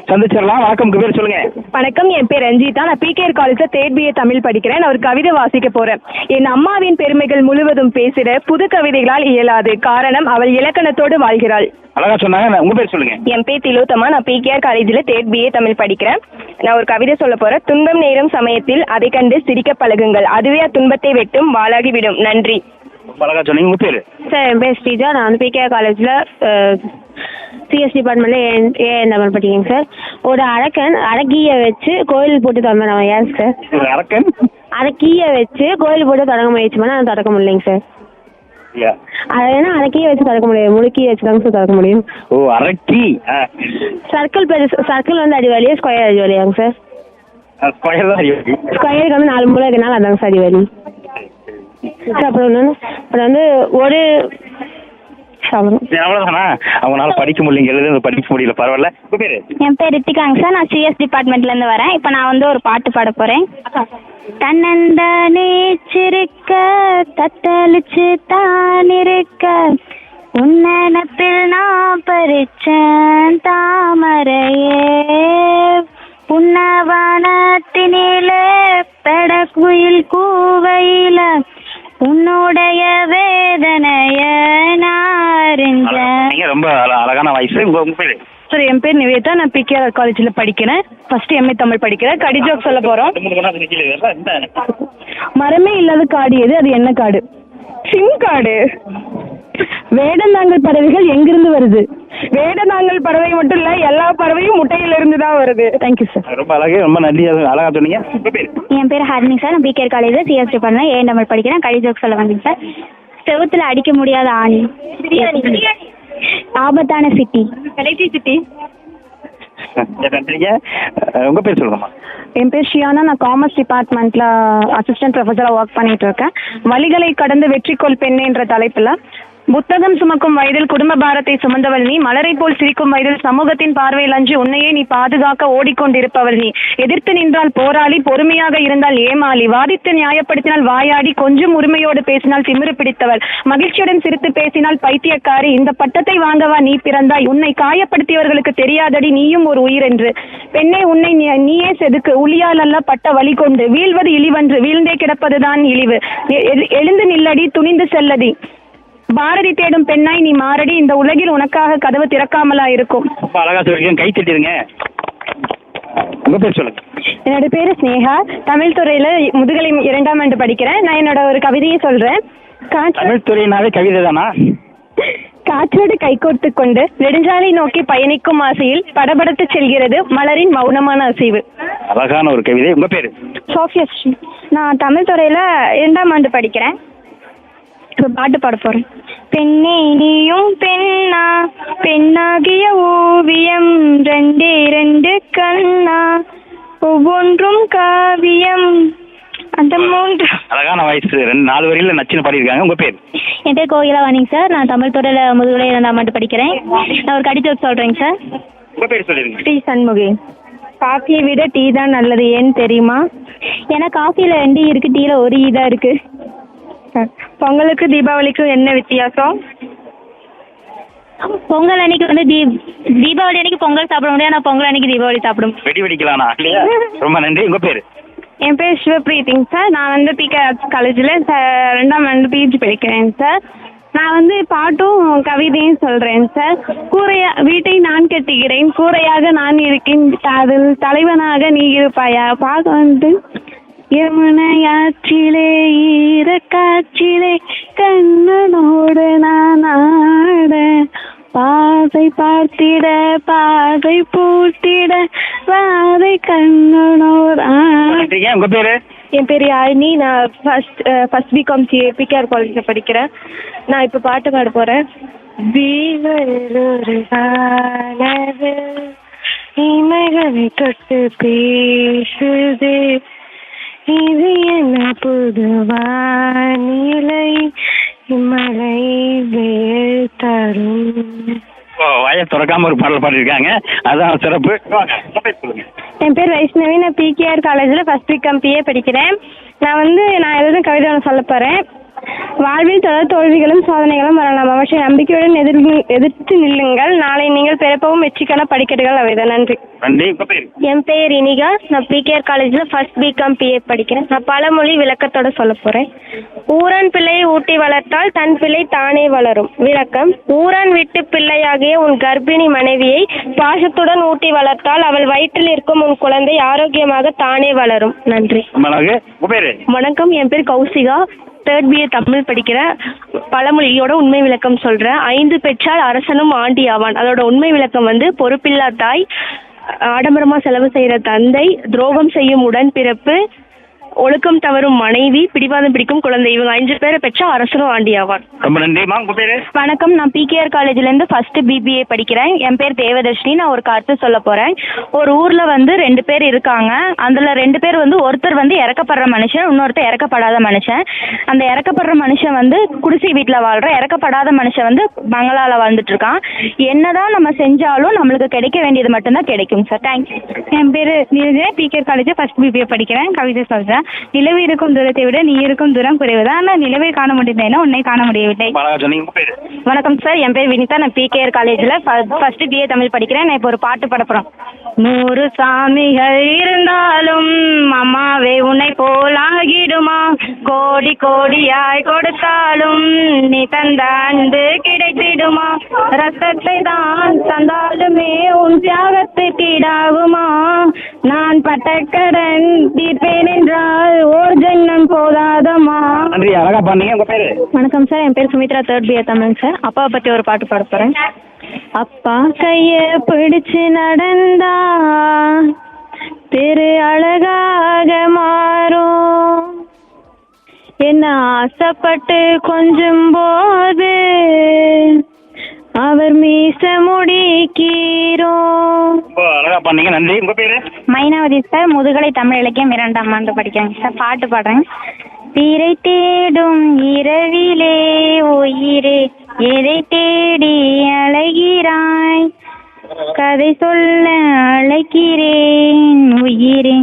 சந்திச்சிடலாம். வணக்கம், பேர் சொல்லுங்க. வணக்கம், என் பேர் ரஞ்சிதா. நான் PKR காலேஜ்ல 3rd BA தமிழ் படிக்கிறேன். நான் ஒரு கவிதை வாசிக்க போறேன். என் அம்மாவின் பெருமைகள் முழுவதும் பேசிட புது கவிதைகளால் இயலாது, காரணம் அவள் இலக்கணத்தோடு வாழ்கிறாள். அழகா சொன்னாங்க. உங்க பேர் சொல்லுங்க. என் பேர் திலோத்தமா. நான் PKR காலேஜ்ல 3rd BA தமிழ் படிக்கிறேன். நான் ஒரு கவிதை சொல்ல போறேன். துன்பம் நேரும் சமயத்தில் அதை கண்டு சிரிக்க பழகுங்கள், அதுவே துன்பத்தை வெட்டும் வாளாகிவிடும். நன்றி. அழகா சொன்னீங்க. உங்க பேரு? சார், என் பேர் ஸ்ரீஜா. நான் வந்து PKR காலேஜ்ல CS டிபார்ட்மெண்ட்ல தமிழ் படிக்கிறேங்க சார். ஒரு அரக்கியை வச்சு கோயில் போட்டு தொடங்க. ஏன் சார் அரக்கன் அரக்கியை வச்சு கோயில் போட்டு தொடங்க முயற்சி பண்ணா அது தொடக்க முடியலைங்க சார். அது ஏன்னா அரக்கியை வச்சு திறக்க முடியாது, முழுக்கியை வச்சு தாங்க சார் திறக்க முடியும். ஓ, அரக்கி. சர்க்கிள் வந்து அடிவாளியா, ஸ்கொயர் அடிவாளியாங்க சார்? ஸ்கொயருக்கு வந்து 4 மூலை இருக்கனால அதாங்க சார் அடிவாளி. அப்புறம் வந்து ஒரு அவ்வளவுதானா? அவங்களால படிக்க முடியல, படிக்க முடியல. பரவாயில்ல. என் பேர் ரித்திகாங்க சார். நான் CS டிபார்ட்மெண்ட்ல இருந்து வரேன். இப்ப நான் வந்து ஒரு பாட்டு பாட போறேன். தன்னந்தானே சிரிக்க தத்தளிச்சு தான் இருக்க உன்னப்பில் நான் பறிச்சேன் தாமரையே புன்னவனத்தினிலே பெடக்குயில் கூவையில உன்னுடைய வேதனைய நாரிஞ்சேன். ரொம்ப அழகான வாய்ஸ். உங்க பேரு? சார், என் பேர் நிவேதா. நான் PKR காலேஜ்ல படிக்கிறேன். ஃபர்ஸ்ட் MA தமிழ் படிக்கிறேன். கடி ஜோக் சொல்ல போறோம். மரமே இல்லாத காடு எது? அது என்ன காடு? சிம் காடு. வேடந்தாங்கல் பறவைகள் எங்கிருந்து வருது? வேடந்தாங்கல் பறவை மட்டும் இல்ல, எல்லா பறவையும் முட்டையில இருந்து தான் வருது. Thank you sir. ரொம்ப அழகே, ரொம்ப நன்றி. அழகா சொன்னீங்க. என் பேர் ஹரிணி சார். நான் PKR காலேஜ்ல CS டிபார்ட்மெண்ட்ல தமிழ் படிக்கிறேன். கடி ஜோக் சொல்ல வந்தேங்க சார். செவுத்துல அடிக்க முடியாத ஆணி, ஆபத்தான சிட்டி, கடைசி சிட்டி. உங்க பேர் சொல்லுங்கம்மா. என் பேர் ஷியானா. நான் காமர்ஸ் டிபார்ட்மெண்ட்ல அசிஸ்டன்ட் ப்ரொஃபஸரா ஒர்க் பண்ணிட்டு இருக்கேன். வழிகளை கடந்து வெற்றிக்கோள் பெண்ணே என்ற தலைப்புல புத்தகம் சுமக்கும் வயதில் குடும்ப பாரத்தை சுமந்தவள் நீ, மலரை போல் சிரிக்கும் வயதில் சமூகத்தின் பார்வையில் அஞ்சு உன்னையே நீ பாதுகாக்க ஓடிக்கொண்டிருப்பவள் நீ, எதிர்த்து நின்றால் போராளி, பொறுமையாக இருந்தால் ஏமாளி, வாதித்து நியாயப்படுத்தினால் வாயாடி, கொஞ்சம் உரிமையோடு பேசினால் திமிரு பிடித்தவள், மகிழ்ச்சியுடன் சிரித்து பேசினால் பைத்தியக்காரி, இந்த பட்டத்தை வாங்கவா நீ பிறந்தாய், உன்னை காயப்படுத்தியவர்களுக்கு தெரியாதடி நீயும் ஒரு உயிர் என்று, பெண்ணே உன்னை நீயே செதுக்கு, உளியால் அல்ல பட்ட வழி கொண்டு, வீழ்வது இழிவன்று, வீழ்ந்தே கிடப்பதுதான் இழிவு, எழுந்து நில்லடி, துணிந்து செல்லடி, பாரதி தேடும் பெண்ணாய் நீ மாரடி, இந்த உலகில் உனக்காக கதவு திறக்காமலா இருக்கும். அழகா சொல்றீங்க, கை தட்டிடுங்க. உங்க பேர் சொல்லுங்க. என்னோட பேரு ஸ்னேகா. தமிழ் துறையில முதுகலை 2ஆம் ஆண்டு படிக்கிறேன். நான் என்னோட ஒரு கவிதையை சொல்றேன். தமிழ் துறையினாவே கவிதை தானா? காற்றோடு கைகோர்த்து கொண்டு நெடுஞ்சாலை நோக்கி பயணிக்கும் ஆசையில் படபடத்து செல்கிறது மலரின் மௌனமான அசைவு. அழகான ஒரு கவிதை. உங்க பேரு? சோஃபியா. நான் தமிழ் துறையில 2ஆம் ஆண்டு படிக்கிறேன். இப்போ பாட்டு பாட போறேன். பெண்ணே நீயும் பெண்ணா, பெண்ணாகிய ஓவியம், 2 கண்ணா, ஒவ்வொன்றும் காவியம், அந்த 3. அழகான வயசு. 4 வரியில நச்சுன்னு பாடியிருக்காங்க. உங்க பேர்? என் பேர் கோகிலாவாணிங்க சார். நான் தமிழ் துறையில முதுகலை 2ஆம் ஆண்டு படிக்கிறேன். நான் ஒரு கடி ஜோக் சொல்றேங்க சார். உங்க பேர் சொல்லிருங்க. ஸ்ரீ சண்முகி. காஃபியை விட டீ தான் நல்லது, ஏன்னு தெரியுமா? ஏன்னா காஃபில 2 இருக்கு, டீல 1 ஈ தான் இருக்கு. பொங்கலுக்கு தீபாவளிக்கும் என்ன வித்தியாசம்? பொங்கல் அன்னைக்கு வந்து தீபாவளி அன்னைக்கு பொங்கல் சாப்பிட முடியாது, ஆனால் பொங்கல் அன்னைக்கு தீபாவளி சாப்பிடும். வெடி வெடிக்கலாம்னா? ரொம்ப நன்றி. உங்க பேரு? என் பேர் சிவபிரீத்திங் சார். நான் வந்து PKR காலேஜில் 2ஆம் ஆண்டு PG படிக்கிறேன் சார். நான் வந்து பாட்டும் கவிதையும் சொல்றேன் சார். வீட்டை நான் கட்டுகிறேன், கூரையாக நான் இருக்கேன், அதில் தலைவனாக நீ இருப்பாயா, பார்க்க வந்து யமுனையாற்றிலே ஈர காற்றிலே கண்ணனோடு நான் ஆட பாதை பார்த்திட பாதை பூத்திட பாதை கண்ணனோர். உங்க பேரு? என் பேர் யாழினி. நான் ஃபர்ஸ்ட் பிகாம் பிகேஆர் காலேஜில் படிக்கிறேன். நான் இப்போ பாட்டு பாட போகிறேன். ஒரு காலவு இமைகளை தொட்டு பேசுது, இது என்ன புது வானிலை, இமலை வேல் தரும். வாயை திறக்காம ஒரு பாடல் பாடிருக்காங்க, அதான் சிறப்பு. என் பேர் வைஷ்ணவி. நான் பிகேஆர் காலேஜில் ஃபர்ஸ்ட் பிகாம் பிஏ படிக்கிறேன். நான் எதுவும் கவிதை ஒன்று சொல்ல போகிறேன். வாழ்வில் தொடர் தோல்விகளும் சோதனைகளும் வரலாம், அவற்றை நம்பிக்கையுடன் எதிர்த்து நில்லுங்கள். நாளை நீங்கள் பிறப்பவும் வெற்றிக்கான படிக்கட்டுகள் அவைதான். நன்றி. என் பேர் இனிகா. நான் பிகேஆர் காலேஜில் ஃபர்ஸ்ட் பிகாம் பிஏ படிக்கிறேன். நான் பழமொழி விளக்கத்தோட சொல்ல போகிறேன். ஊரான் பிள்ளையை ஊட்டி வளர்த்தால் தன் பிள்ளை தானே வளரும். விளக்கம்: ஊரான் விட்டு பிள்ளையாகிய உன் கர்ப்பிணி மனைவியை பாசத்துடன் ஊட்டி வளர்த்தால் அவள் வயிற்றில் இருக்கும் உன் குழந்தை ஆரோக்கியமாக தானே வளரும். நன்றி. வணக்கம், என் பேர் கௌசிகா. தேர்ட் பிஏ தமிழ் படிக்கிற. பழமொழியோட உண்மை விளக்கம் சொல்கிறேன். 5 பெற்றால் அரசனும் ஆண்டி ஆவான். அதோட உண்மை விளக்கம் பொறுப்பில்லா தாய், ஆடம்பரமாக செலவு செய்கிற தந்தை, துரோகம் செய்யும் உடன்பிறப்பு, ஒழுக்கம் தவறும் மனைவி, பிடிவாதம் பிடிக்கும் குழந்தை. இவங்க 5 பேரை பெற்றா அரசனும் ஆண்டி ஆவான். ரொம்ப நன்றிமா. உங்க பேரு? வணக்கம், நான் பிகேஆர் காலேஜ்லேருந்து ஃபர்ஸ்ட் பிபிஏ படிக்கிறேன். என் பேர் தேவதர்ஷினி. நான் ஒரு கருத்து சொல்ல போகிறேன். ஒரு ஊரில் 2 பேர் இருக்காங்க. அதில் 2 பேர் ஒருத்தர் இறக்கப்படுற மனுஷன், இன்னொருத்தர் இறக்கப்படாத மனுஷன். அந்த இறக்கப்படுற மனுஷன் குடிசை வீட்டில் வாழ்கிறான், இறக்கப்படாத மனுஷன் பங்களாவில் வாழ்ந்துட்டு இருக்கான். என்னதான் நம்ம செஞ்சாலும் நம்மளுக்கு கிடைக்க வேண்டியது மட்டும்தான் கிடைக்கும் சார். தேங்க்யூ. என் பேர் Neeraja. PKR college first BBA படிக்கிறேன். கவிதை சொல்கிறேன். நிலவு இருக்கும் தூரத்தை விட நீ இருக்கும் தூரம் குறைவுதான். ஆனால் நிலவை காண முடியவில்லை, உன்னை காண முடியவில்லை. வணக்கம் சார், என் பேர் வினிதா. நான் பிகேஆர் காலேஜில் ஃபர்ஸ்ட் பிஏ தமிழ் படிக்கிறேன். நான் இப்போ ஒரு பாட்டு பாட போகிறேன். 100 சாமிகள் இருந்தாலும் அம்மாவே உன்னை போலாகிடுமா, கோடி கோடியாய் கொடுத்தாலும் நீ தந்த அன்பு கிடைத்திடுமா, ரத்தத்தை தான் தந்தாலுமே உன் தியாகத்துக்கு ஈடாகுமா, நான் பட்ட கடன் தீர்ப்பேன் என்றால் ஓர் ஜென்மம் போதாதமா. அழகா பண்ணீங்க. உங்க பேரு? வணக்கம் சார், என் பேர் Sumitra. Third BA Tamil sir. அப்பாவை பற்றி ஒரு பாட்டு பாட போகிறேன். அப்பா கைய பிடிச்சு நடந்தா திரு அழகாக மாறும், என்ன ஆசைப்பட்டு கொஞ்சம் போது அவர் மீச முடிக்கிறோம். அழகா பண்ணீங்க. நன்றி. உங்க பேரு? மைனாவதி சார். முதுகலை தமிழ் இலக்கியம் 2ஆம் ஆண்டு படிக்கிறேங்க சார். பாட்டு பாடுறேன். தீரை தேடும் இரவிலே உயிரே எதை தேடி அழைகிறாய், கதை சொல்ல அழைக்கிறேன் உயிரே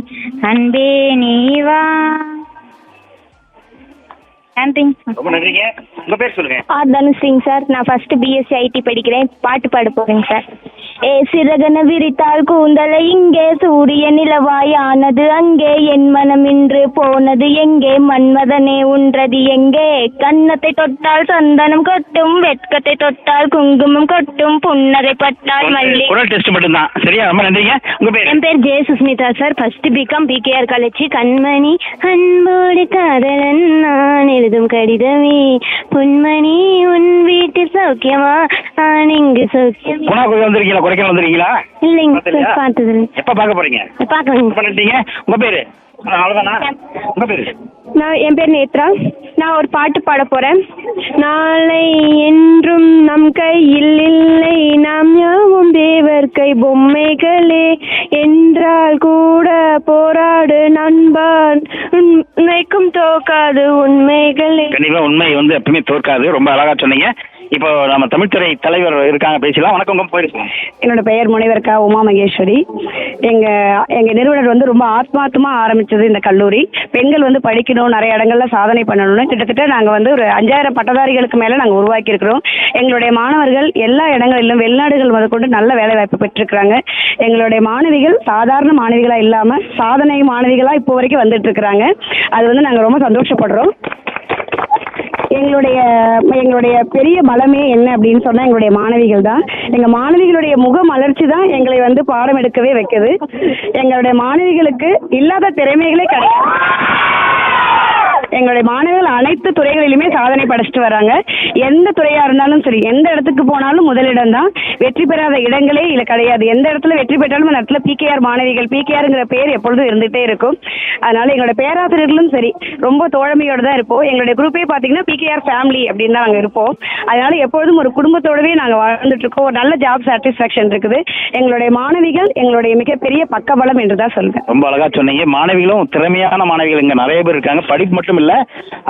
அன்பே நீவா. ரொம்ப நன்றிங்க. உங்க பேர் சொல்லுங்க? தனுஸ்ரீங் சார். நான் ஃபர்ஸ்ட் பிஎஸ்சி ஐடி படிக்கிறேன். பாட்டு பாட போறேங்க சார். சிறகன விரித்தால் கூந்தலை இங்கே, சூரிய நிலவாய் ஆனது அங்கே, என் மனம் இன்று போனது எங்கே, மன்மதனே உன்றது எங்கே, கன்னத்தை தொட்டால் சந்தனம் கொட்டும், வெட்கத்தை தொட்டால் குங்குமம் கொட்டும், புன்னகை பட்டால் மல்லி. குரல் டெஸ்ட் மட்டும்தான். சரியா? ரொம்ப நன்றிங்க. உங்க பேர்? என் பேர் J Sushmita sir. First BCom PKR college. Kanmani Anbodu காதலன் நான் எழுதும் கடிதமே, பொன்மணி உன் வீட்டு சௌக்கியமா, நான் இங்கு சௌக்கியம். வந்திருக்கீங்களா? கொடைக்கானல் வந்திருக்கீங்களா? இல்லைங்க சார், பார்த்தது. எப்ப பார்க்க போறீங்க? பார்க்கறீங்க. உங்க பேரு? அவ்வளவுதானா? உங்க பேரு? என் பேர் நேத்ரா. நான் ஒரு பாட்டு பாட போறேன். நாளை என்றும் நம் கையில் இல்லை, நாம் யாவும் தேவர் கை பொம்மைகளே, என்றால் கூட போராடு நண்பான், உண்மைக்கும் தோக்காது உண்மைகளே. கண்டிப்பா உண்மை எப்பவுமே தோற்காது. ரொம்ப அழகா சொன்னீங்க. இப்போ நம்ம தமிழ்துறை தலைவர் இருக்காங்க, பேசலாம். வணக்கம். உங்க பேர்? என்னோட பெயர் முனைவர் க. உமா மகேஸ்வரி. எங்க நிறுவனர் ரொம்ப ஆத்மார்த்தமா ஆரம்பிச்சது இந்த கல்லூரி. பெண்கள் படிக்கணும், நிறைய இடங்கள்ல சாதனை பண்ணணும்னு கிட்டத்தட்ட நாங்க ஒரு 5000 பட்டதாரிகளுக்கு மேல நாங்க உருவாக்கி இருக்கிறோம். எங்களுடைய மாணவர்கள் எல்லா இடங்களிலும் வெளிநாடுகள் முதற்கொண்டு நல்ல வேலை வாய்ப்பு பெற்றிருக்கிறாங்க. எங்களுடைய மாணவிகள் சாதாரண மாணவிகளா இல்லாம சாதனை மாணவிகளா இப்போ வரைக்கும் வந்துட்டு இருக்கிறாங்க. அது நாங்க ரொம்ப சந்தோஷப்படுறோம். எங்களுடைய பெரிய பலமே என்ன அப்படின்னு சொன்னா எங்களுடைய மாணவிகள் தான். எங்க மாணவிகளுடைய முக மலர்ச்சி தான் எங்களை பாடம் எடுக்கவே வைக்குது. எங்களுடைய மாணவிகளுக்கு இல்லாத திறமைகளே கிடையாது. எங்களுடைய மாணவர்கள் அனைத்து துறைகளிலுமே சாதனை படைச்சிட்டு வராங்க. எந்த துறையா இருந்தாலும் சரி, எந்த இடத்துக்கு போனாலும் முதலிடம் தான். வெற்றி பெறாத இடங்களே இல்லை கிடையாது. எந்த இடத்துல வெற்றி பெற்றாலும் அந்த இடத்துல பிகேஆர் மாணவிகள், பிகேஆருங்கிற பேர் எப்பொழுதும் இருந்துகிட்டே இருக்கும். அதனால எங்களோட பேராசிரியர்களும் சரி ரொம்ப தோழமையோடு தான் இருப்போம். எங்களுடைய குரூப்பே பார்த்தீங்கன்னா பிகேஆர் ஃபேமிலி அப்படின்னு தான் நாங்கள் இருப்போம். அதனால எப்பொழுதும் ஒரு குடும்பத்தோடவே நாங்கள் வாழ்ந்துட்டு இருக்கோம். ஒரு நல்ல ஜாப் சாட்டிஸ்ஃபேக்ஷன் இருக்குது. எங்களுடைய மாணவிகள் எங்களுடைய மிகப்பெரிய பக்கபலம் என்று தான் சொல்வேன். ரொம்ப அழகா சொன்னீங்க. மாணவிகளும் திறமையான மாணவிகள் இங்க நிறைய பேர் இருக்காங்க. படிப்பு மட்டும் இல்ல,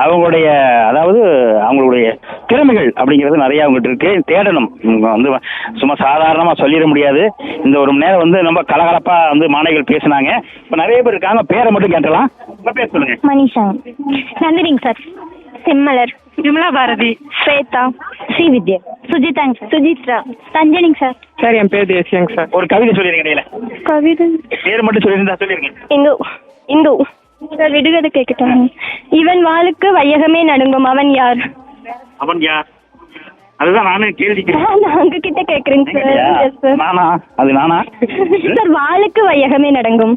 அவங்களுடைய அதாவது அவங்களுடைய திறமைகள் அப்படிங்கிறது நிறைய அவங்ககிட்ட இருக்கு. தேடணும். வந்து சும்மா சாதாரணமா சொல்லிட முடியாது. இந்த ஒரு மணி நேரம் வந்து ரொம்ப கலகலப்பா வந்து மாணவிகள் பேசினாங்க. இப்ப நிறைய பேர் இருக்காங்க. பேரை மட்டும் கேட்டலாம். உங்க பேர் சொல்லுங்க. மனிஷா. நந்தினிங்க சார். செம்மலர். விமலா பாரதி. ஸ்வேதா. ஸ்ரீவித்யா. சுஜிதாங்க சார். சுஜித்ரா. தஞ்சனிங்க சார். சார் என் பேர் தேசியாங்க சார். ஒரு கவிதை சொல்லிருங்க இடையில. கவிதை பேர் மட்டும் சொல்லியிருந்தா சொல்லிருங்க. இந்து. இந்து சார். விடுகதை கேட்கட்டாங்க. இவன் வாளுக்கு வையகமே நடுங்கும், அவன் யார்? அவன் யார்? அதுதான் நானும் கேள்வி நாங்க கிட்ட கேக்குறேங்க சார். நானா? அது நானா? சார் வாளுக்கு வையகமே நடங்கும்.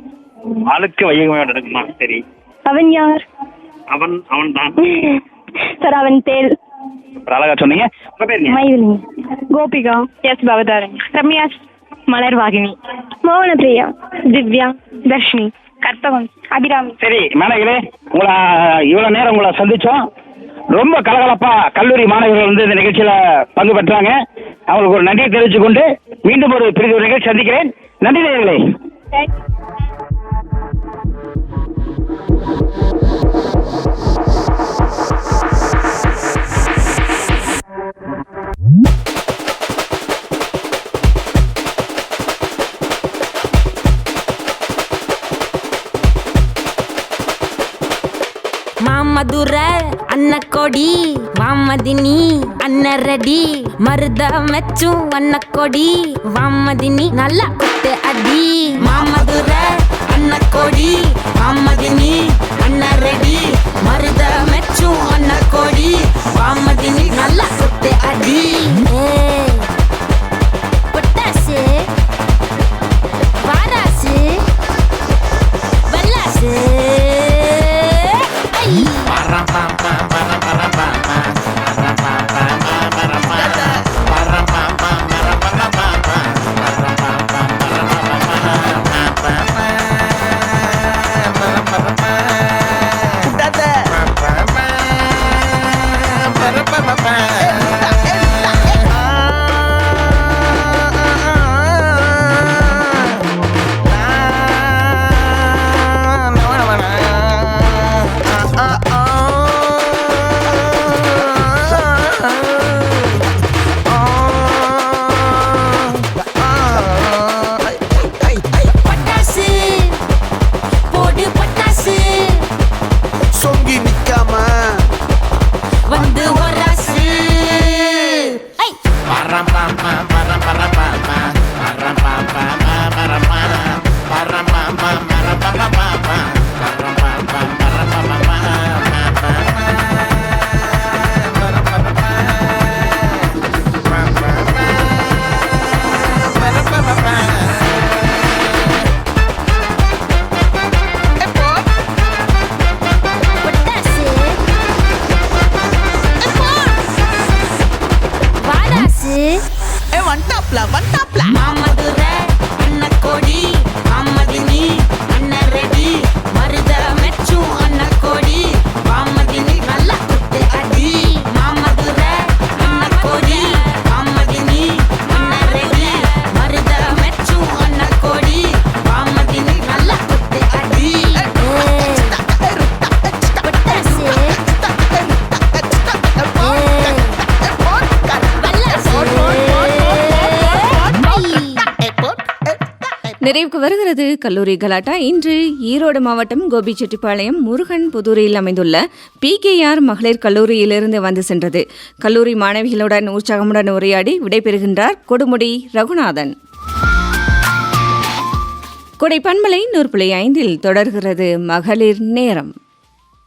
வாளுக்கு வையகமே நடக்குமா? சரி. அவன் யார்? அவன் தான் சார். அவன் தேல். அழகா சொன்னீங்க. உங்க பேருங்க? மைதிலி. கோபிகா. எஸ் பவதாரணி. ரம்யா. மலர் வாகினி. மோகன பிரியா. திவ்யா. தர்ஷினி. கற்பகம். அபிராமி. சரி மேனகளே, உங்களை இவ்வளவு நேரம் உங்களை சந்திச்சோம். ரொம்ப கலகலப்பா கல்லூரி மாணவர்கள் வந்து இந்த நிகழ்ச்சியில பங்கு பெற்றாங்க. அவங்களுக்கு ஒரு நன்றியை தெரிவித்துக் கொண்டு மீண்டும் ஒரு பிரிவு நிகழ்ச்சி சந்திக்கிறேன். நன்றி நேயர்களே. மாமதுர அன்னக்கொடி வாமதினி அன்னரடி மருத மெச்சும் அன்னக்கொடி வாமதினி நல்லா குத்து அடி. மாமதுர அன்னக்கொடி வாமதினி அன்னரடி மருத மெச்சும் அன்னக்கொடி வாமதினி நல்லா குத்து அடி. பொட்டாசு வாராசு வல்லாசு. நிறைவுக்கு வருகிறது கல்லூரி கலாட்டா. இன்று ஈரோடு மாவட்டம் கோபிச்செட்டிப்பாளையம் முருகன் புதூரில் அமைந்துள்ள பிகேஆர் மகளிர் கல்லூரியிலிருந்து வந்து சென்றது. கல்லூரி மாணவிகளுடன் உற்சாகமுடன் உரையாடி விடைபெறுகின்றார் கொடுமுடி ரகுநாதன். கொடை பண்பலை 100.5 தொடர்கிறது மகளிர் நேரம்.